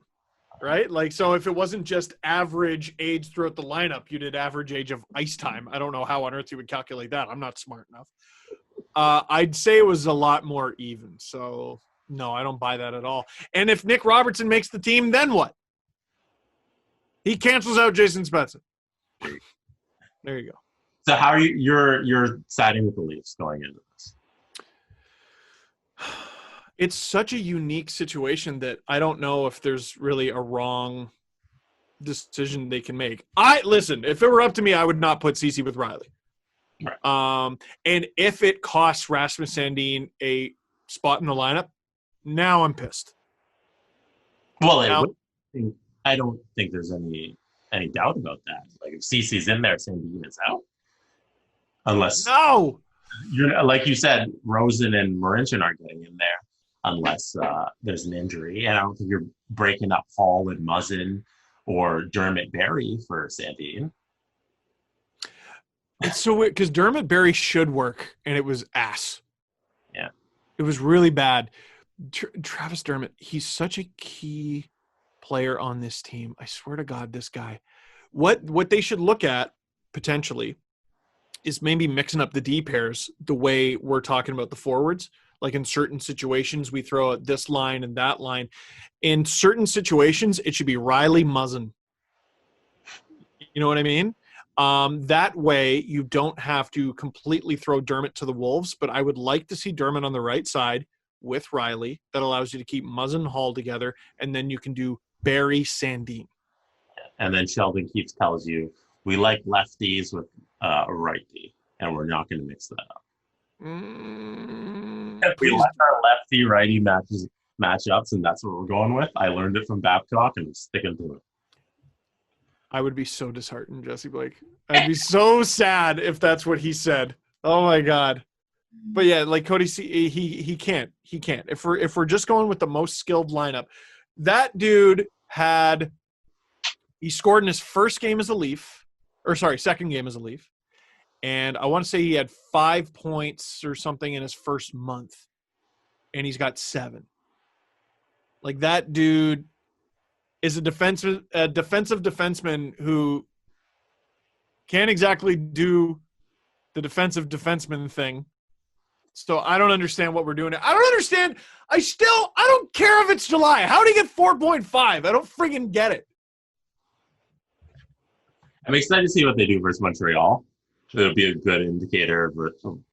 Right? Like, so if it wasn't just average age throughout the lineup, you did average age of ice time. I don't know how on earth you would calculate that. I'm not smart enough. I'd say it was a lot more even. So, no, I don't buy that at all. And if Nick Robertson makes the team, then what? He cancels out Jason Spezza. There you go. So how are you're siding with the Leafs going into this? It's such a unique situation that I don't know if there's really a wrong decision they can make. Listen, if it were up to me, I would not put Ceci with Rielly. Right. And if it costs Rasmus Sandin a spot in the lineup, now I'm pissed. Well, Now, I don't think there's any doubt about that. Like if Ceci's in there, Sandin is out. Unless no. you're like you said, Rosen and Marincin aren't getting in there unless there's an injury. And I don't think you're breaking up Hall and Muzzin or Dermott Berry for Sandin. It's so weird because Dermott Berry should work, and it was ass. Yeah. It was really bad. Travis Dermott, he's such a key player on this team. I swear to God, this guy. What they should look at, potentially, is maybe mixing up the D pairs the way we're talking about the forwards. Like in certain situations, we throw out this line and that line. In certain situations, it should be Rielly Muzzin. You know what I mean? That way, you don't have to completely throw Dermott to the wolves, but I would like to see Dermott on the right side with Rielly. That allows you to keep Muzzin Hall together, and then you can do Barry Sandin. And then Sheldon Keefe tells you, we like lefties with a righty, and we're not going to mix that up. We like our lefty-righty matchups, and that's what we're going with. I learned it from Babcock, and I'm sticking to it. I would be so disheartened, Jesse Blake. I'd be so sad if that's what he said. Oh my God. But yeah, like Cody, he can't. He can't. If we're just going with the most skilled lineup, that dude he scored in his first game as a Leaf, second game as a Leaf. And I want to say he had 5 points or something in his first month. And he's got 7. Like that dude is a defensive defenseman who can't exactly do the defensive defenseman thing. So I don't understand what we're doing. I don't understand. I don't care if it's July. How did he get 4.5? I don't friggin' get it. I'm excited to see what they do versus Montreal. It'll be a good indicator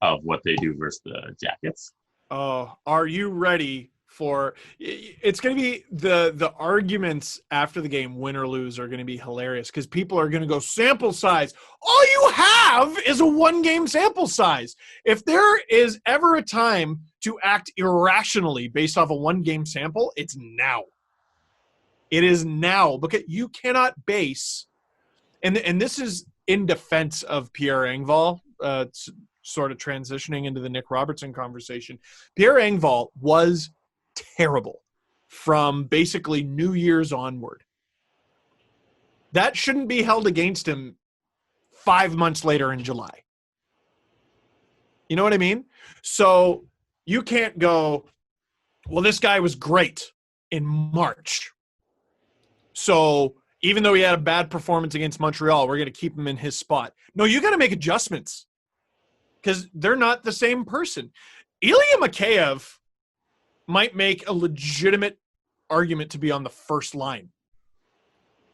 of what they do versus the Jackets. Oh, are you ready for – it's going to be the arguments after the game, win or lose, are going to be hilarious because people are going to go sample size. All you have is a one-game sample size. If there is ever a time to act irrationally based off a one-game sample, it's now. It is now because you cannot base – and this is in defense of Pierre Engvall, sort of transitioning into the Nick Robertson conversation. Pierre Engvall was terrible from basically New Year's onward. That shouldn't be held against him 5 months later in July. You know what I mean? So you can't go, well, this guy was great in March. So even though he had a bad performance against Montreal, we're going to keep him in his spot. No, you got to make adjustments because they're not the same person. Ilya Mikheyev might make a legitimate argument to be on the first line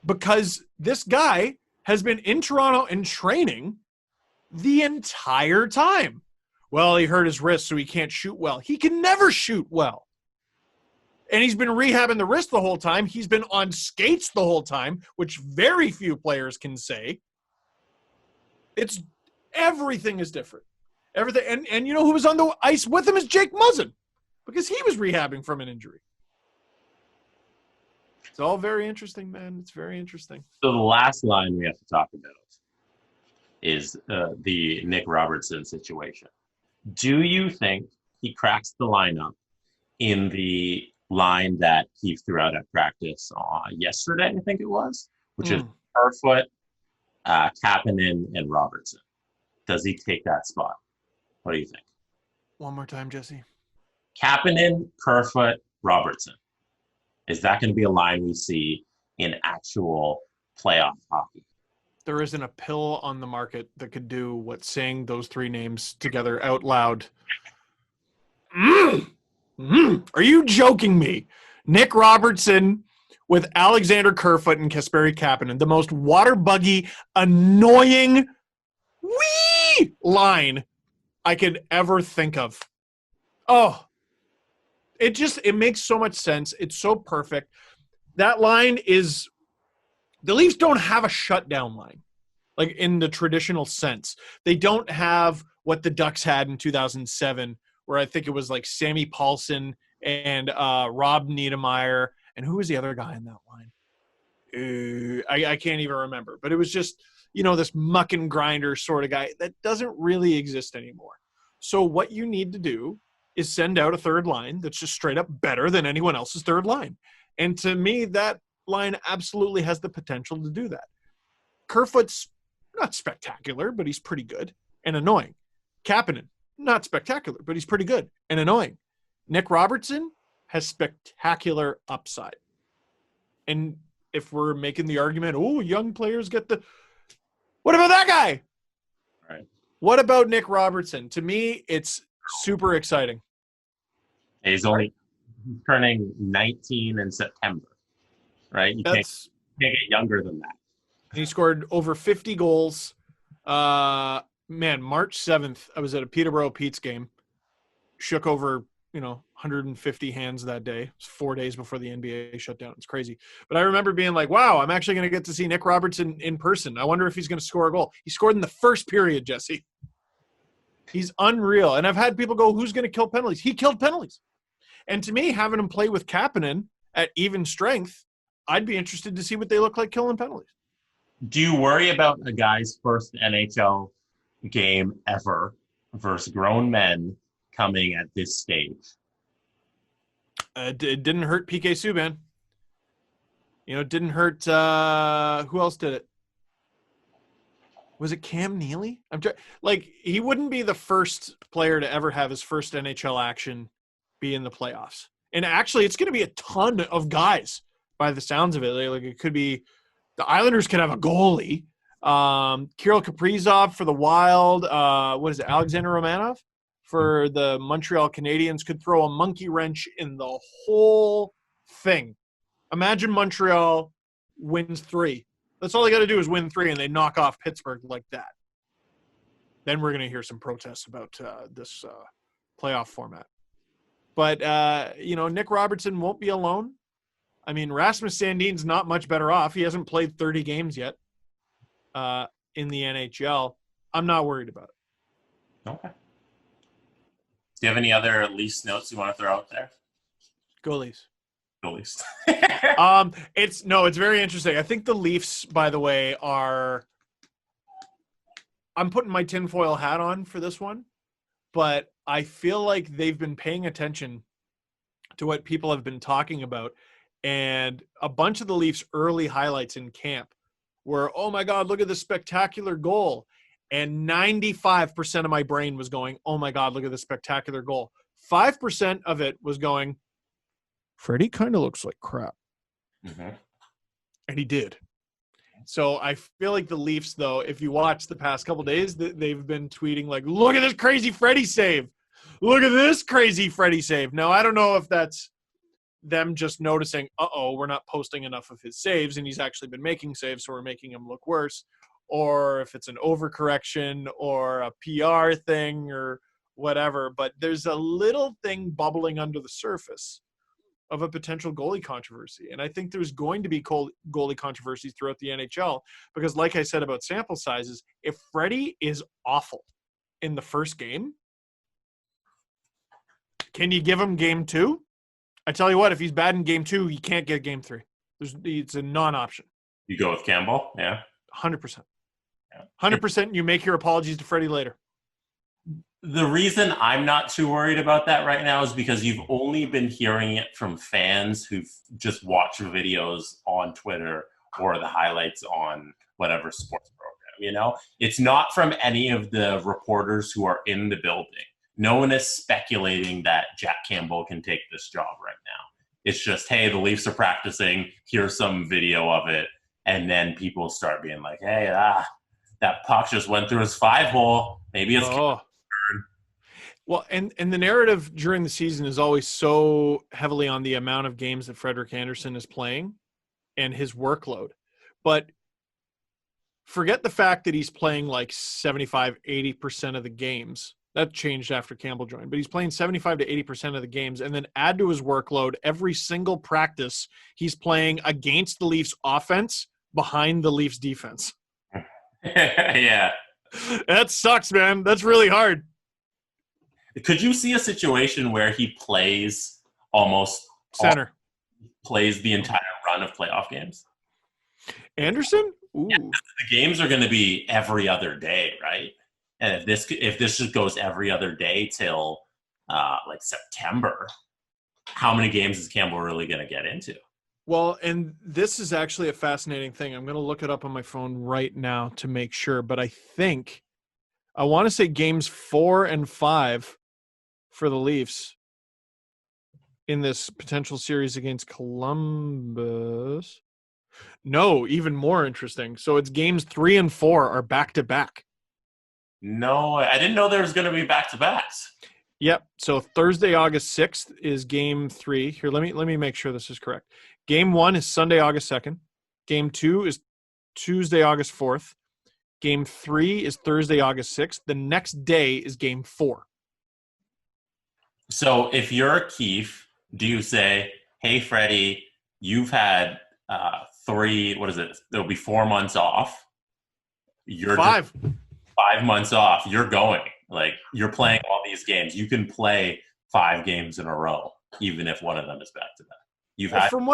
because this guy has been in Toronto and training the entire time. Well, he hurt his wrist, so he can't shoot well. He can never shoot well. And he's been rehabbing the wrist the whole time. He's been on skates the whole time, which very few players can say. Everything is different. Everything. And you know who was on the ice with him is Jake Muzzin because he was rehabbing from an injury. It's all very interesting, man. It's very interesting. So the last line we have to talk about is the Nick Robertson situation. Do you think he cracks the lineup in the line that he threw out at practice yesterday, I think it was, which is Kerfoot, Kapanen, and Robertson? Does he take that spot? What do you think? One more time, Jesse. Kapanen, Kerfoot, Robertson. Is that going to be a line we see in actual playoff hockey? There isn't a pill on the market that could do what saying those three names together out loud. Are you joking me? Nick Robertson with Alexander Kerfoot and Kasperi Kapanen, the most water buggy, annoying line I could ever think of. Oh, it makes so much sense. It's so perfect. That line is, the Leafs don't have a shutdown line. like in the traditional sense. They don't have what the Ducks had in 2007, where I think it was like Sammy Paulson and Rob Niedermeyer. And who was the other guy in that line? I can't even remember. But it was just, this muck and grinder sort of guy that doesn't really exist anymore. So what you need to do is send out a third line that's just straight up better than anyone else's third line. And to me, that line absolutely has the potential to do that. Kerfoot's not spectacular, but he's pretty good and annoying. Kapanen, not spectacular, but he's pretty good and annoying. Nick Robertson has spectacular upside. And if we're making the argument, young players get the – what about that guy? Right. What about Nick Robertson? To me, it's super exciting. He's turning 19 in September, right? You can't get younger than that. He scored over 50 goals. March 7th, I was at a Peterborough Pete's game. Shook over, 150 hands that day. It was 4 days before the NBA shut down. It's crazy. But I remember being like, wow, I'm actually going to get to see Nick Robertson in person. I wonder if he's going to score a goal. He scored in the first period, Jesse. He's unreal. And I've had people go, who's going to kill penalties? He killed penalties. And to me, having him play with Kapanen at even strength, I'd be interested to see what they look like killing penalties. Do you worry about a guy's first NHL game ever versus grown men coming at this stage? It didn't hurt PK Subban. It didn't hurt who else did it? Was it Cam Neely? He wouldn't be the first player to ever have his first NHL action be in the playoffs. And actually, it's going to be a ton of guys by the sounds of it. Like it could be the Islanders could have a goalie. Kirill Kaprizov for the Wild. Alexander Romanov for the Montreal Canadiens could throw a monkey wrench in the whole thing. Imagine Montreal wins 3. That's all they got to do is win 3, and they knock off Pittsburgh like that. Then we're going to hear some protests about this playoff format. But, Nick Robertson won't be alone. I mean, Rasmus Sandin's not much better off. He hasn't played 30 games yet in the NHL. I'm not worried about it. Okay. Do you have any other Leafs notes you want to throw out there? Go Leafs. Go Leafs. It's very interesting. I think the Leafs, by the way, I'm putting my tinfoil hat on for this one, but I feel like they've been paying attention to what people have been talking about. And a bunch of the Leafs' early highlights in camp were, oh my God, look at this spectacular goal. And 95% of my brain was going, oh my God, look at this spectacular goal. 5% of it was going, Freddy kind of looks like crap. Mm-hmm. And he did. So I feel like the Leafs, though, if you watch the past couple days, they've been tweeting like, look at this crazy Freddy save. Look at this crazy Freddy save. Now, I don't know if that's them just noticing, we're not posting enough of his saves, and he's actually been making saves, so we're making him look worse, or if it's an overcorrection or a PR thing or whatever. But there's a little thing bubbling under the surface of a potential goalie controversy. And I think there's going to be goalie controversies throughout the NHL because, like I said about sample sizes, if Freddy is awful in the first game, can you give him game 2? I tell you what, if he's bad in game 2, you can't get game 3. It's a non-option. You go with Campbell? Yeah. 100%. 100% you make your apologies to Freddy later. The reason I'm not too worried about that right now is because you've only been hearing it from fans who've just watched videos on Twitter or the highlights on whatever sports program, It's not from any of the reporters who are in the building. No one is speculating that Jack Campbell can take this job right now. It's just, hey, the Leafs are practicing. Here's some video of it. And then people start being like, hey, that puck just went through his 5-hole. Maybe it's Well, and the narrative during the season is always so heavily on the amount of games that Frederik Andersen is playing and his workload. But forget the fact that he's playing like 75, 80% of the games. That changed after Campbell joined. But he's playing 75 to 80% of the games. And then add to his workload, every single practice he's playing against the Leafs offense behind the Leafs defense. Yeah. That sucks, man. That's really hard. Could you see a situation where he plays Center. plays the entire run of playoff games? Anderson? Ooh. Yeah, the games are going to be every other day, right? And if this just goes every other day till like September, how many games is Campbell really going to get into? Well, and this is actually a fascinating thing. I'm going to look it up on my phone right now to make sure, but I want to say games 4 and 5 for the Leafs in this potential series against Columbus. No, even more interesting. So it's games 3 and 4 are back-to-back. No, I didn't know there was going to be back-to-backs. Yep. So Thursday, August 6th is game 3. Here, let me make sure this is correct. Game 1 is Sunday, August 2nd. Game 2 is Tuesday, August 4th. Game 3 is Thursday, August 6th. The next day is game 4. So if you're Keefe, do you say, hey, Freddy, you've had 3, what is it? There'll be 4 months off. You're 5. 5 months off. You're going. Like, you're playing all these games. You can play 5 games in a row, even if one of them is back-to-back. From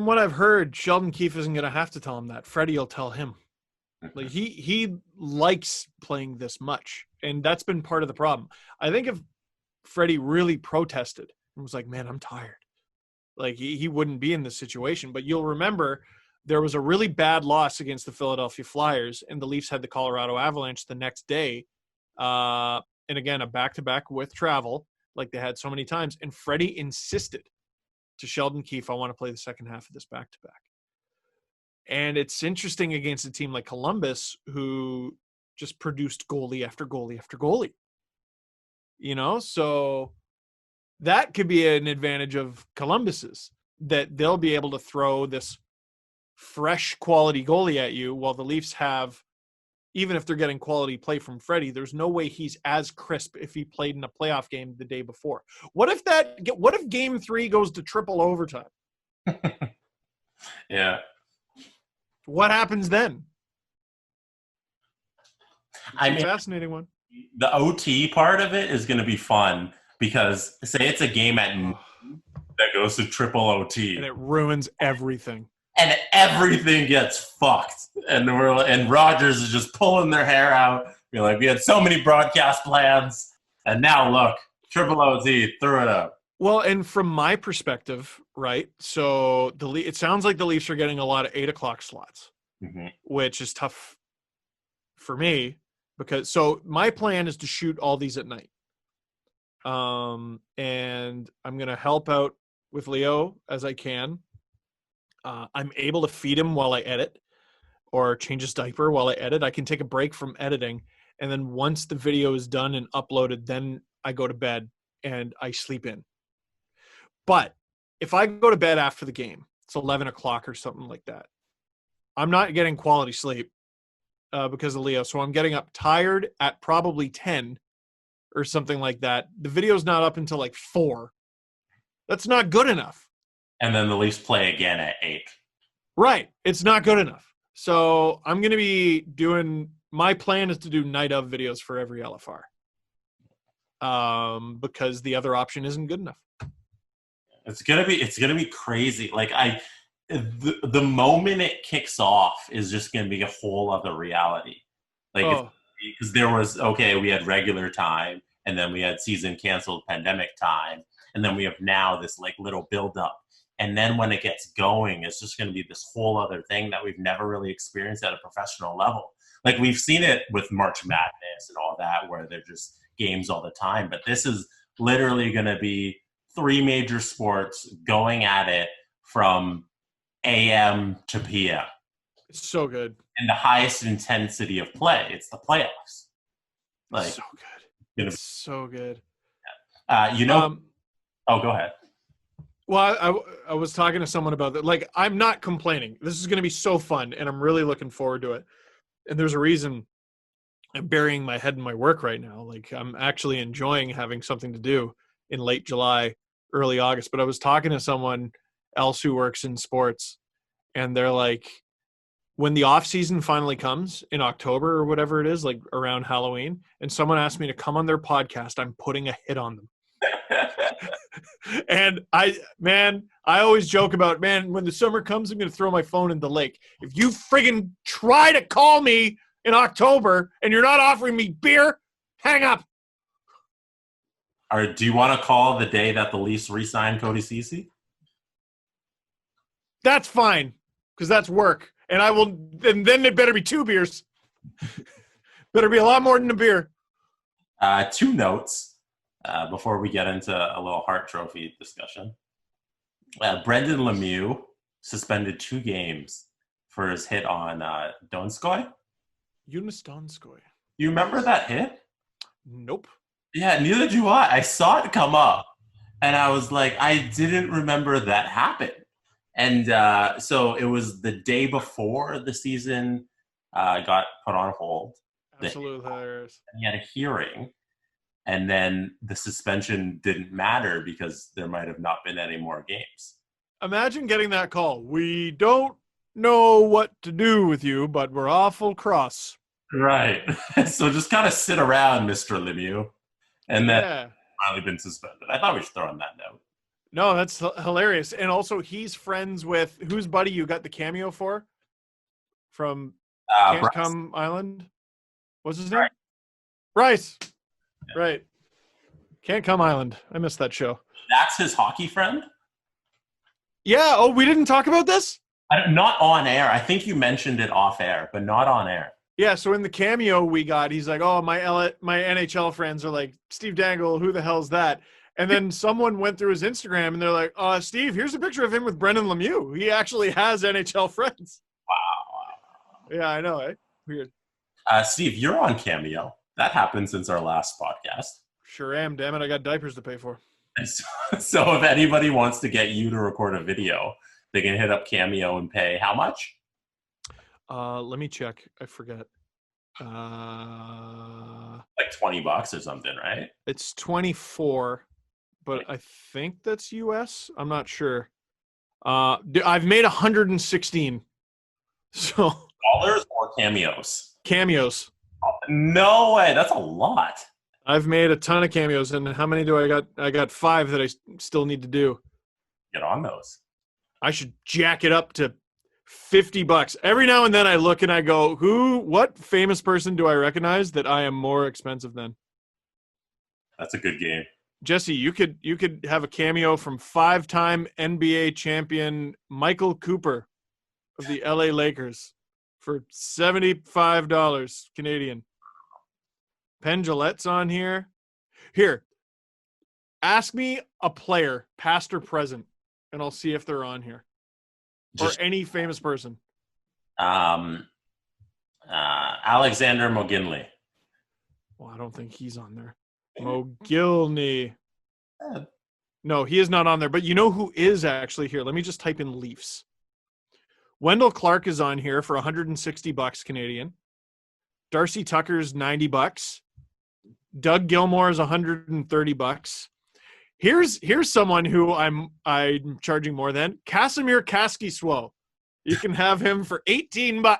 what I've heard, Sheldon Keefe isn't going to have to tell him that. Freddie will tell him. Like he likes playing this much, and that's been part of the problem. I think if Freddie really protested and was like, "Man, I'm tired," like he wouldn't be in this situation. But you'll remember there was a really bad loss against the Philadelphia Flyers, and the Leafs had the Colorado Avalanche the next day, and again a back-to-back with travel, like they had so many times. And Freddie insisted to Sheldon Keefe, "I want to play the second half of this back-to-back." And it's interesting against a team like Columbus, who just produced goalie after goalie after goalie. So that could be an advantage of Columbus's, that they'll be able to throw this fresh quality goalie at you, while the Leafs have, even if they're getting quality play from Freddie, there's no way he's as crisp if he played in a playoff game the day before. What if game 3 goes to triple overtime? Yeah. What happens then? Fascinating one. The OT part of it is going to be fun because say it's a game at noon that goes to triple OT. And it ruins everything. And everything gets fucked. And Rogers is just pulling their hair out. You're like, we had so many broadcast plans, and now look, triple OT, threw it up. Well, and from my perspective, right, so it sounds like the Leafs are getting a lot of 8 o'clock slots, which is tough for me because – so my plan is to shoot all these at night. And I'm going to help out with Leo as I can. I'm able to feed him while I edit or change his diaper while I edit. I can take a break from editing, and then once the video is done and uploaded, then I go to bed and I sleep in. But if I go to bed after the game, it's 11 o'clock or something like that, I'm not getting quality sleep because of Leo. So I'm getting up tired at probably 10 or something like that. The video's not up until like 4. That's not good enough. And then the Leafs play again at 8. Right. It's not good enough. So I'm going to be doing – my plan is to do night of videos for every LFR because the other option isn't good enough. It's gonna be crazy. Like the moment it kicks off is just gonna be a whole other reality. Like because we had regular time, and then we had season canceled pandemic time, and then we have now this like little build up, and then when it gets going, it's just gonna be this whole other thing that we've never really experienced at a professional level. Like we've seen it with March Madness and all that, where they're just games all the time, but this is literally gonna be 3 major sports going at it from AM to PM. It's so good. And the highest intensity of play. It's the playoffs. Like so good. It's so good. go ahead. Well, I was talking to someone about that. Like, I'm not complaining. This is going to be so fun, and I'm really looking forward to it. And there's a reason I'm burying my head in my work right now. Like, I'm actually enjoying having something to do in late July, early August. But I was talking to someone else who works in sports, and they're like, when the offseason finally comes in October or whatever it is, like around Halloween, and someone asks me to come on their podcast, I'm putting a hit on them. And I always joke about, when the summer comes, I'm going to throw my phone in the lake. If you friggin' try to call me in October and you're not offering me beer, hang up. Or do you want to call the day that the Leafs re-sign Cody Ceci? That's fine, because that's work. And then it better be 2 beers. Better be a lot more than a beer. 2 notes before we get into a little Hart Trophy discussion. Brendan Lemieux suspended 2 games for his hit on Donskoy. Jonas Donskoy. You remember that hit? Nope. Yeah, neither do I. I saw it come up, and I was like, I didn't remember that happened. And so it was the day before the season got put on hold. Absolutely hilarious. He had a hearing, and then the suspension didn't matter because there might have not been any more games. Imagine getting that call. We don't know what to do with you, but we're awful cross. Right. So just kind of sit around, Mr. Lemieux. And then finally been suspended. I thought we should throw in that note. No, that's hilarious. And also, he's friends with whose buddy you got the cameo for from Can't Come Island. What's his name? Bryce. Yeah. Right. Can't Come Island. I missed that show. That's his hockey friend? Yeah. Oh, we didn't talk about this? Not on air. I think you mentioned it off air, but not on air. Yeah, so in the cameo we got, he's like, oh, my NHL friends are like, Steve Dangle, who the hell's that? And then someone went through his Instagram, and they're like, Steve, here's a picture of him with Brendan Lemieux. He actually has NHL friends. Wow. Yeah, I know, eh? Weird. Steve, you're on Cameo. That happened since our last podcast. Sure am, damn it. I got diapers to pay for. So if anybody wants to get you to record a video, they can hit up Cameo and pay how much? Let me check. I forget. Like $20 or something, right? It's 24, but I think that's US. I'm not sure. I've made 116. So dollars or cameos? Cameos. Oh, no way. That's a lot. I've made a ton of cameos, and how many do I got? I got 5 that I still need to do. Get on those. I should jack it up to $50. Every now and then I look and I go, what famous person do I recognize that I am more expensive than? That's a good game. Jesse, you could have a cameo from 5-time NBA champion Michael Cooper of the LA Lakers for $75 Canadian. Penn Jillette's on here. Here, ask me a player, past or present, and I'll see if they're on here. Or any famous person. Alexander McGinley. Well, I don't think he's on there. McGinley. No, he is not on there. But you know who is actually here? Let me just type in Leafs. Wendell Clark is on here for $160 Canadian. Darcy Tucker's $90. Doug Gilmour is $130. Here's someone who I'm charging more than. Casimir Kaskisuo. You can have him for $18.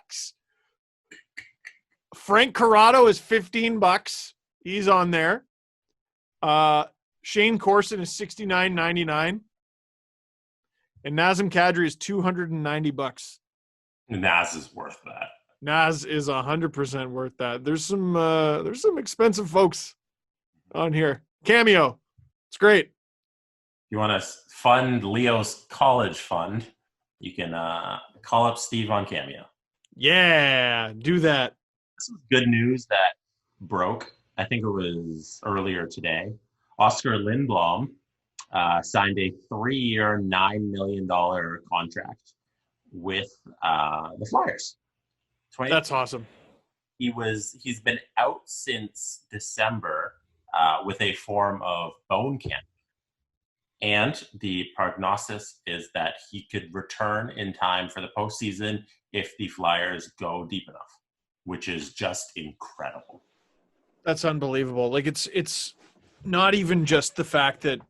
Frank Corrado is $15. He's on there. Shane Corson is $69.99. And Nazem Kadri is $290. Naz is worth that. Naz is 100% worth that. There's some expensive folks on here. Cameo. It's great. You want to fund Leo's college fund, you can call up Steve on Cameo. Yeah, do that. This is good news that broke. I think it was earlier today. Oskar Lindblom signed a 3-year, $9 million contract with the Flyers. That's awesome. He's been out since December with a form of bone cancer. And the prognosis is that he could return in time for the postseason if the Flyers go deep enough, which is just incredible. That's unbelievable. Like it's not even just the fact that,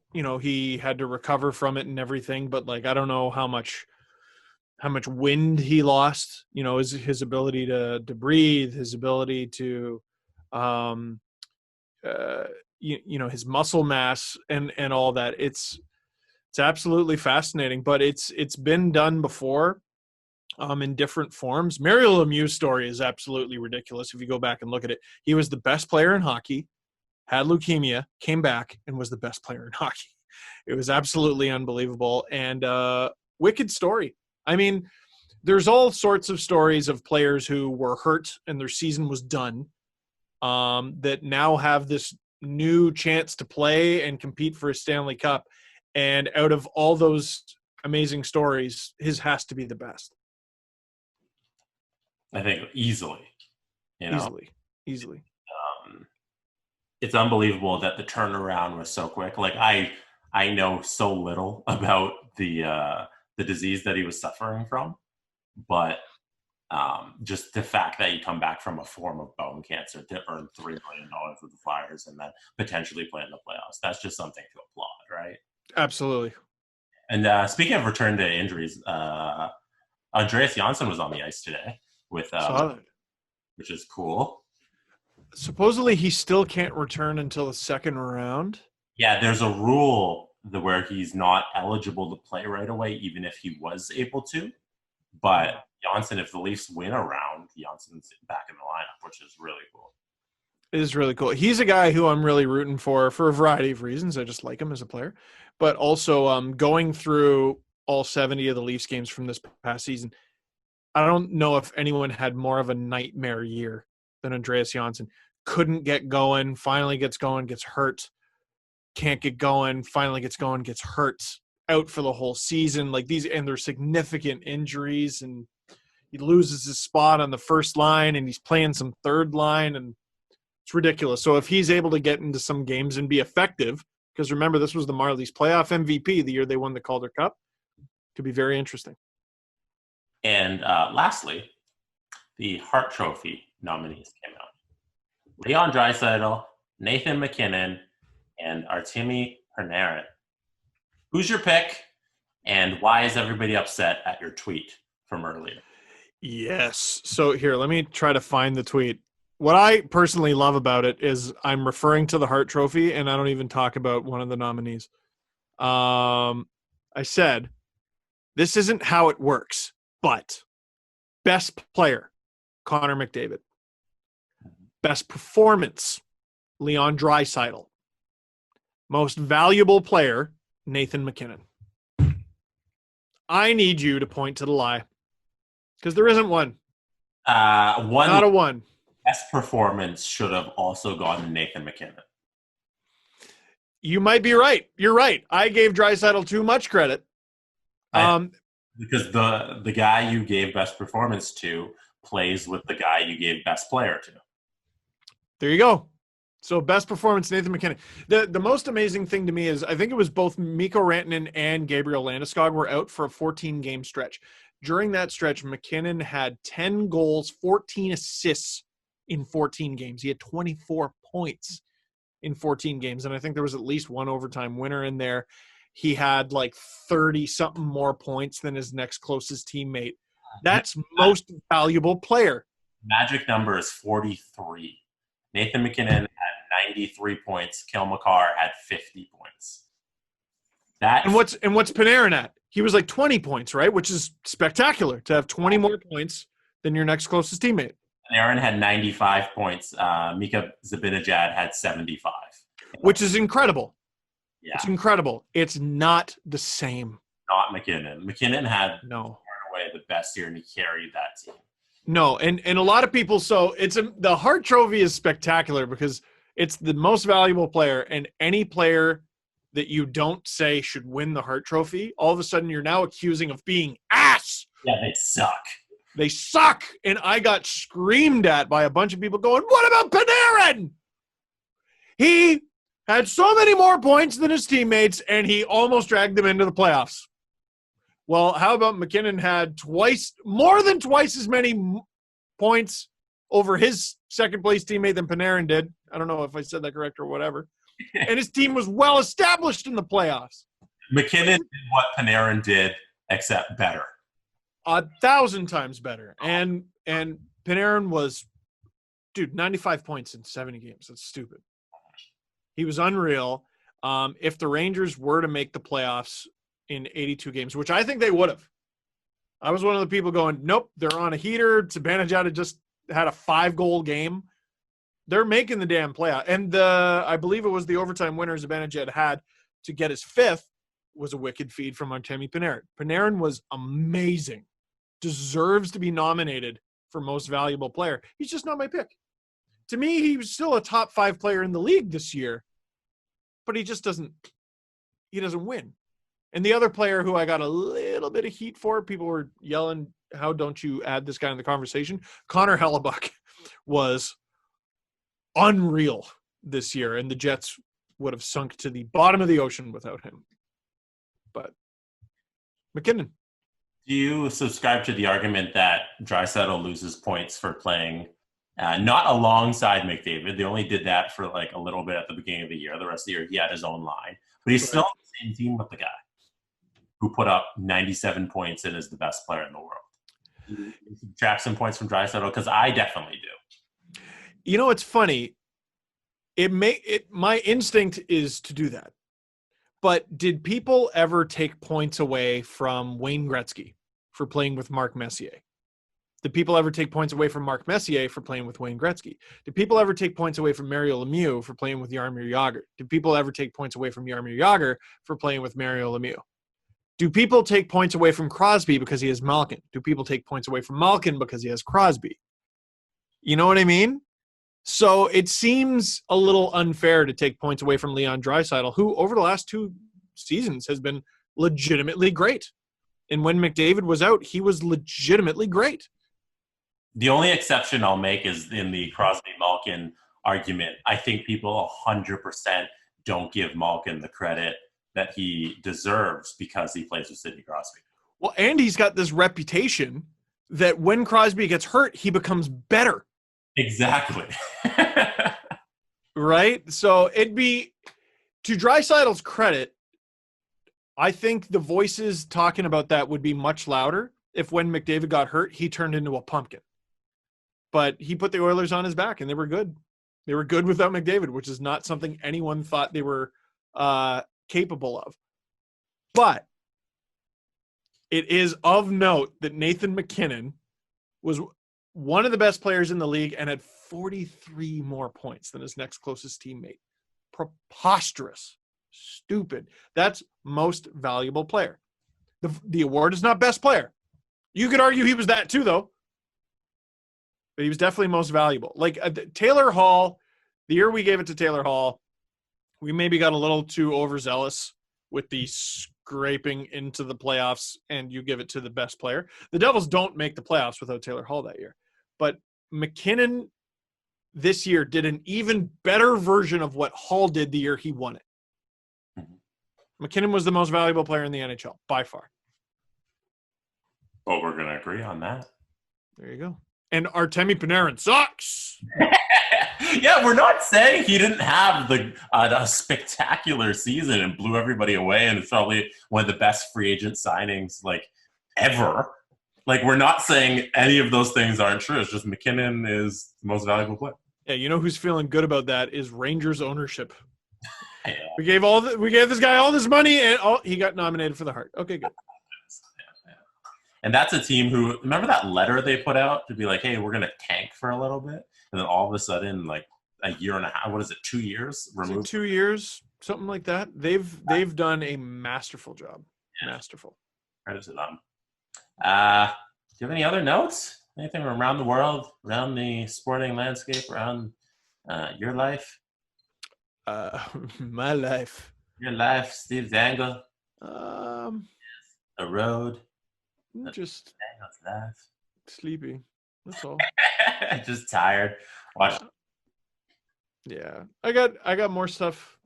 he had to recover from it and everything, but like, I don't know how much how much wind he lost, his ability to breathe, his ability to, his muscle mass and all that. It's absolutely fascinating, but it's been done before in different forms. Mario Lemieux's story is absolutely ridiculous. If you go back and look at it, he was the best player in hockey, had leukemia, came back, and was the best player in hockey. It was absolutely unbelievable and wicked story. I mean, there's all sorts of stories of players who were hurt and their season was done that now have this new chance to play and compete for a Stanley Cup. And out of all those amazing stories, his has to be the best. I think easily. Easily. It's unbelievable that the turnaround was so quick. Like I know so little about the disease that he was suffering from, but just the fact that you come back from a form of bone cancer to earn $3 million with the Flyers and then potentially play in the playoffs, that's just something to applaud, right? Absolutely. And speaking of return to injuries, Andreas Johnson was on the ice today with which is cool. Supposedly he still can't return until the second round. Yeah, there's a rule where he's not eligible to play right away, even if he was able to. But Johnson, if the Leafs win a round, Johnson's back in the lineup, which is really cool. It is really cool. He's a guy who I'm really rooting for a variety of reasons. I just like him as a player. But also going through all 70 of the Leafs games from this past season, I don't know if anyone had more of a nightmare year than Andreas Johnson. Couldn't get going, finally gets going, gets hurt. Can't get going, finally gets going, gets hurt. Out for the whole season. Like these, and there's significant injuries, and he loses his spot on the first line, and he's playing some third line, and it's ridiculous. So if he's able to get into some games and be effective, because remember, this was the Marlies playoff MVP the year they won the Calder Cup, could be very interesting. And lastly, the Hart Trophy nominees came out. Leon Draisaitl, Nathan McKinnon, and Artemi Panarin. Who's your pick, and why is everybody upset at your tweet from earlier? Yes. So here, let me try to find the tweet. What I personally love about it is I'm referring to the Hart Trophy, and I don't even talk about one of the nominees. I said, this isn't how it works, but best player, Connor McDavid. Best performance, Leon Draisaitl. Most valuable player, Nathan McKinnon. I need you to point to the lie, because there isn't one. Not a one. Best performance should have also gone to Nathan McKinnon. You might be right. You're right. I gave Draisaitl too much credit. Because the guy you gave best performance to plays with the guy you gave best player to. There you go. So best performance, Nathan McKinnon. The most amazing thing to me is I think it was both Mikko Rantanen and Gabriel Landeskog were out for a 14-game stretch. During that stretch, McKinnon had 10 goals, 14 assists in 14 games. He had 24 points in 14 games, and I think there was at least one overtime winner in there. He had like 30-something more points than his next closest teammate. That's most valuable player. Magic number is 43. Nathan McKinnon had 93 points. Kyle McCarr had 50 points. And what's Panarin at? He was like 20 points, right? Which is spectacular to have 20 more points than your next closest teammate. Panarin had 95 points. Mika Zibanejad had 75. Which is incredible. Yeah. It's incredible. It's not the same. Not McKinnon. McKinnon had no far away the best year, and he carried that team. No, and a lot of people. So the Hart Trophy is spectacular because it's the most valuable player, and any player that you don't say should win the Hart Trophy, all of a sudden you're now accusing of being ass. Yeah, they suck. They suck, and I got screamed at by a bunch of people going, "What about Panarin? He had so many more points than his teammates, and he almost dragged them into the playoffs." Well, how about McKinnon had more than twice as many points over his second-place teammate than Panarin did. I don't know if I said that correct or whatever. And his team was well-established in the playoffs. McKinnon did what Panarin did, except better. 1,000 times better. And Panarin was, 95 points in 70 games. That's stupid. He was unreal. If the Rangers were to make the playoffs in 82 games, which I think they would have, I was one of the people going, nope, they're on a heater. Zibanejad just had a 5-goal game. They're making the damn playoff. And I believe it was the overtime winner Zibanejad had to get his 5th was a wicked feed from Artemi Panarin. Panarin was amazing. Deserves to be nominated for most valuable player. He's just not my pick. To me, he was still a top 5 player in the league this year, but he doesn't win. And the other player who I got a little bit of heat for, people were yelling, how don't you add this guy in the conversation? Connor Hallibuck was unreal this year, and the Jets would have sunk to the bottom of the ocean without him. But McKinnon. Do you subscribe to the argument that Draisaitl loses points for playing not alongside McDavid? They only did that for like a little bit at the beginning of the year. The rest of the year, he had his own line. But he's still on the same team with the guy who put up 97 points and is the best player in the world. You subtract some points from Draisaitl? Because I definitely do. You know, it's funny. My instinct is to do that. But did people ever take points away from Wayne Gretzky for playing with Mark Messier? Did people ever take points away from Mark Messier for playing with Wayne Gretzky? Did people ever take points away from Mario Lemieux for playing with Jaromir Jagr? Did people ever take points away from Jaromir Jagr for playing with Mario Lemieux? Do people take points away from Crosby because he has Malkin? Do people take points away from Malkin because he has Crosby? You know what I mean? So it seems a little unfair to take points away from Leon Draisaitl, who over the last 2 seasons has been legitimately great. And when McDavid was out, he was legitimately great. The only exception I'll make is in the Crosby-Malkin argument. I think people 100% don't give Malkin the credit that he deserves because he plays with Sidney Crosby. Well, and he's got this reputation that when Crosby gets hurt, he becomes better. Exactly. Right? So it'd be, to Draisaitl's credit, I think the voices talking about that would be much louder if when McDavid got hurt, he turned into a pumpkin. But he put the Oilers on his back, and they were good. They were good without McDavid, which is not something anyone thought they were capable of. But it is of note that Nathan McKinnon was one of the best players in the league and had 43 more points than his next closest teammate. Preposterous. Stupid. That's most valuable player. The award is not best player. You could argue he was that too, though. But he was definitely most valuable. Like Taylor Hall, the year we gave it to Taylor Hall, we maybe got a little too overzealous with the scraping into the playoffs, and you give it to the best player. The Devils don't make the playoffs without Taylor Hall that year. But McKinnon this year did an even better version of what Hall did the year he won it. McKinnon was the most valuable player in the NHL, by far. Oh, we're going to agree on that. There you go. And Artemi Panarin sucks. Yeah, we're not saying he didn't have a spectacular season and blew everybody away, and it's probably one of the best free agent signings, like, ever. Like, we're not saying any of those things aren't true. It's just McKinnon is the most valuable player. Yeah, you know who's feeling good about that is Rangers ownership. Yeah. We gave this guy all this money, and he got nominated for the Hart. Okay, good. And that's a team who, remember that letter they put out to be like, hey, we're going to tank for a little bit? And then all of a sudden, like a year and a half, 2 years? Removed? 2 years, something like that. They've done a masterful job. Yeah. Masterful. Credit to them. Do you have any other notes? Anything from around the world, around the sporting landscape, around your life? My life. Your life, Steve Dangle. The road. Just sleepy. That's all. Just tired. Yeah. I got more stuff,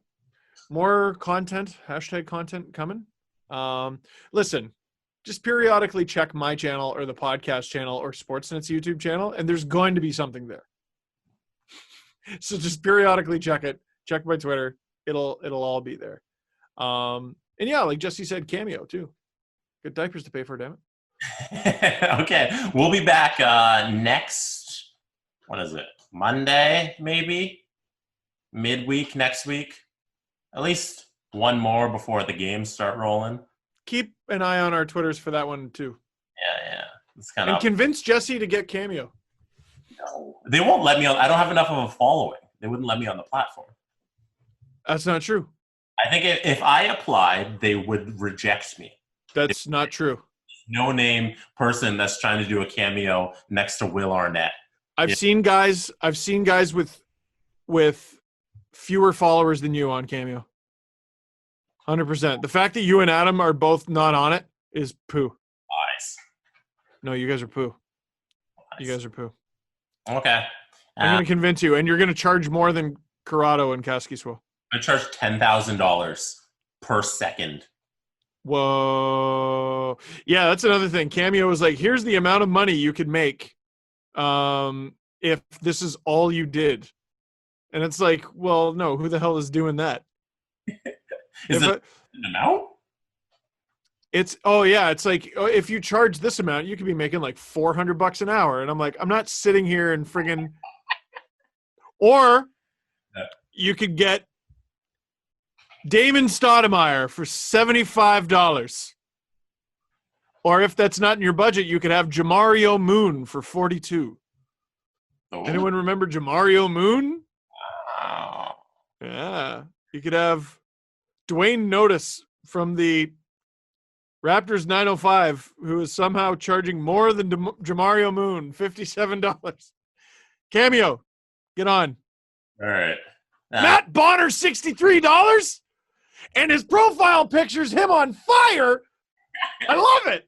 more content, hashtag content coming. Listen, just periodically check my channel or the podcast channel or Sportsnet's YouTube channel, and there's going to be something there. So just periodically check it. Check my Twitter. It'll all be there. And yeah, like Jesse said, Cameo too. Good diapers to pay for, damn it. Okay, we'll be back next, what is it, Monday, maybe? Midweek next week? At least one more before the games start rolling. Keep an eye on our Twitters for that one, too. Yeah. It's and convince Jesse to get Cameo. No, they won't let me on. I don't have enough of a following. They wouldn't let me on the platform. That's not true. I think if I applied, they would reject me. That's not true. No name person that's trying to do a cameo next to Will Arnett. I've seen guys with fewer followers than you on Cameo. 100%. The fact that you and Adam are both not on it is poo. Nice. No, you guys are poo. Nice. You guys are poo. Okay. I'm going to convince you, and you're going to charge more than Corrado and Kaskisuo. I charge $10,000 per second. Whoa. Yeah, that's another thing. Cameo was like, here's the amount of money you could make if this is all you did. And it's like, well, no, who the hell is doing that? Is it an amount? It's like, if you charge this amount, you could be making like $400 an hour. And I'm like, I'm not sitting here and friggin' or you could get Damon Stoudemire for $75. Or if that's not in your budget, you could have Jamario Moon for $42. Oh. Anyone remember Jamario Moon? Wow. Yeah. You could have Dwayne Notice from the Raptors 905, who is somehow charging more than Jamario Moon, $57. Cameo, get on. All right. Matt Bonner, $63? And his profile picture's him on fire. I love it.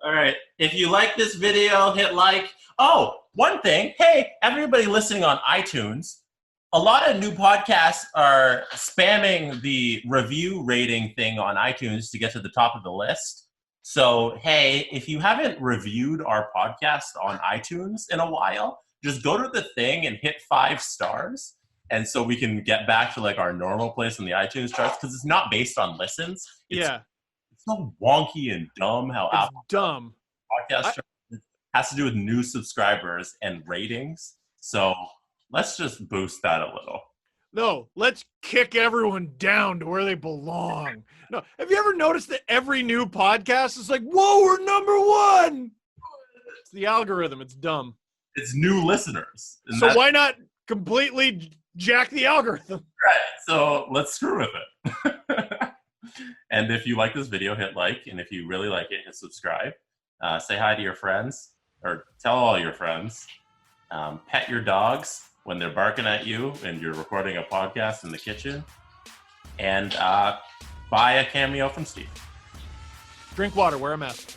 All right. If you like this video, hit like. Oh, one thing. Hey, everybody listening on iTunes, a lot of new podcasts are spamming the review rating thing on iTunes to get to the top of the list. So, hey, if you haven't reviewed our podcast on iTunes in a while, just go to the thing and hit 5 stars. And so we can get back to like our normal place in the iTunes charts because it's not based on listens. It's so wonky and dumb how it's Apple dumb. Podcast charts has to do with new subscribers and ratings. So let's just boost that a little. No, let's kick everyone down to where they belong. No, have you ever noticed that every new podcast is like, whoa, we're number 1? It's the algorithm. It's dumb. It's new listeners. So why not completely jack the algorithm? Right. So let's screw with it. And if you like this video, hit like. And if you really like it, hit subscribe. Say hi to your friends or tell all your friends. Pet your dogs when they're barking at you and you're recording a podcast in the kitchen. And buy a cameo from Steve. Drink water, wear a mask.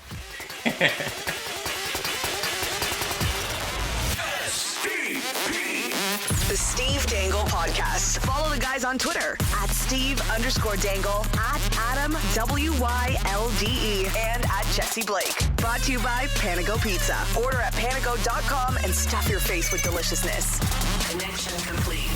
The Steve Dangle Podcast. Follow the guys on Twitter at Steve_Dangle, at Adam WYLDE, and at Jesse Blake. Brought to you by Panago Pizza. Order at panago.com and stuff your face with deliciousness. Connection complete.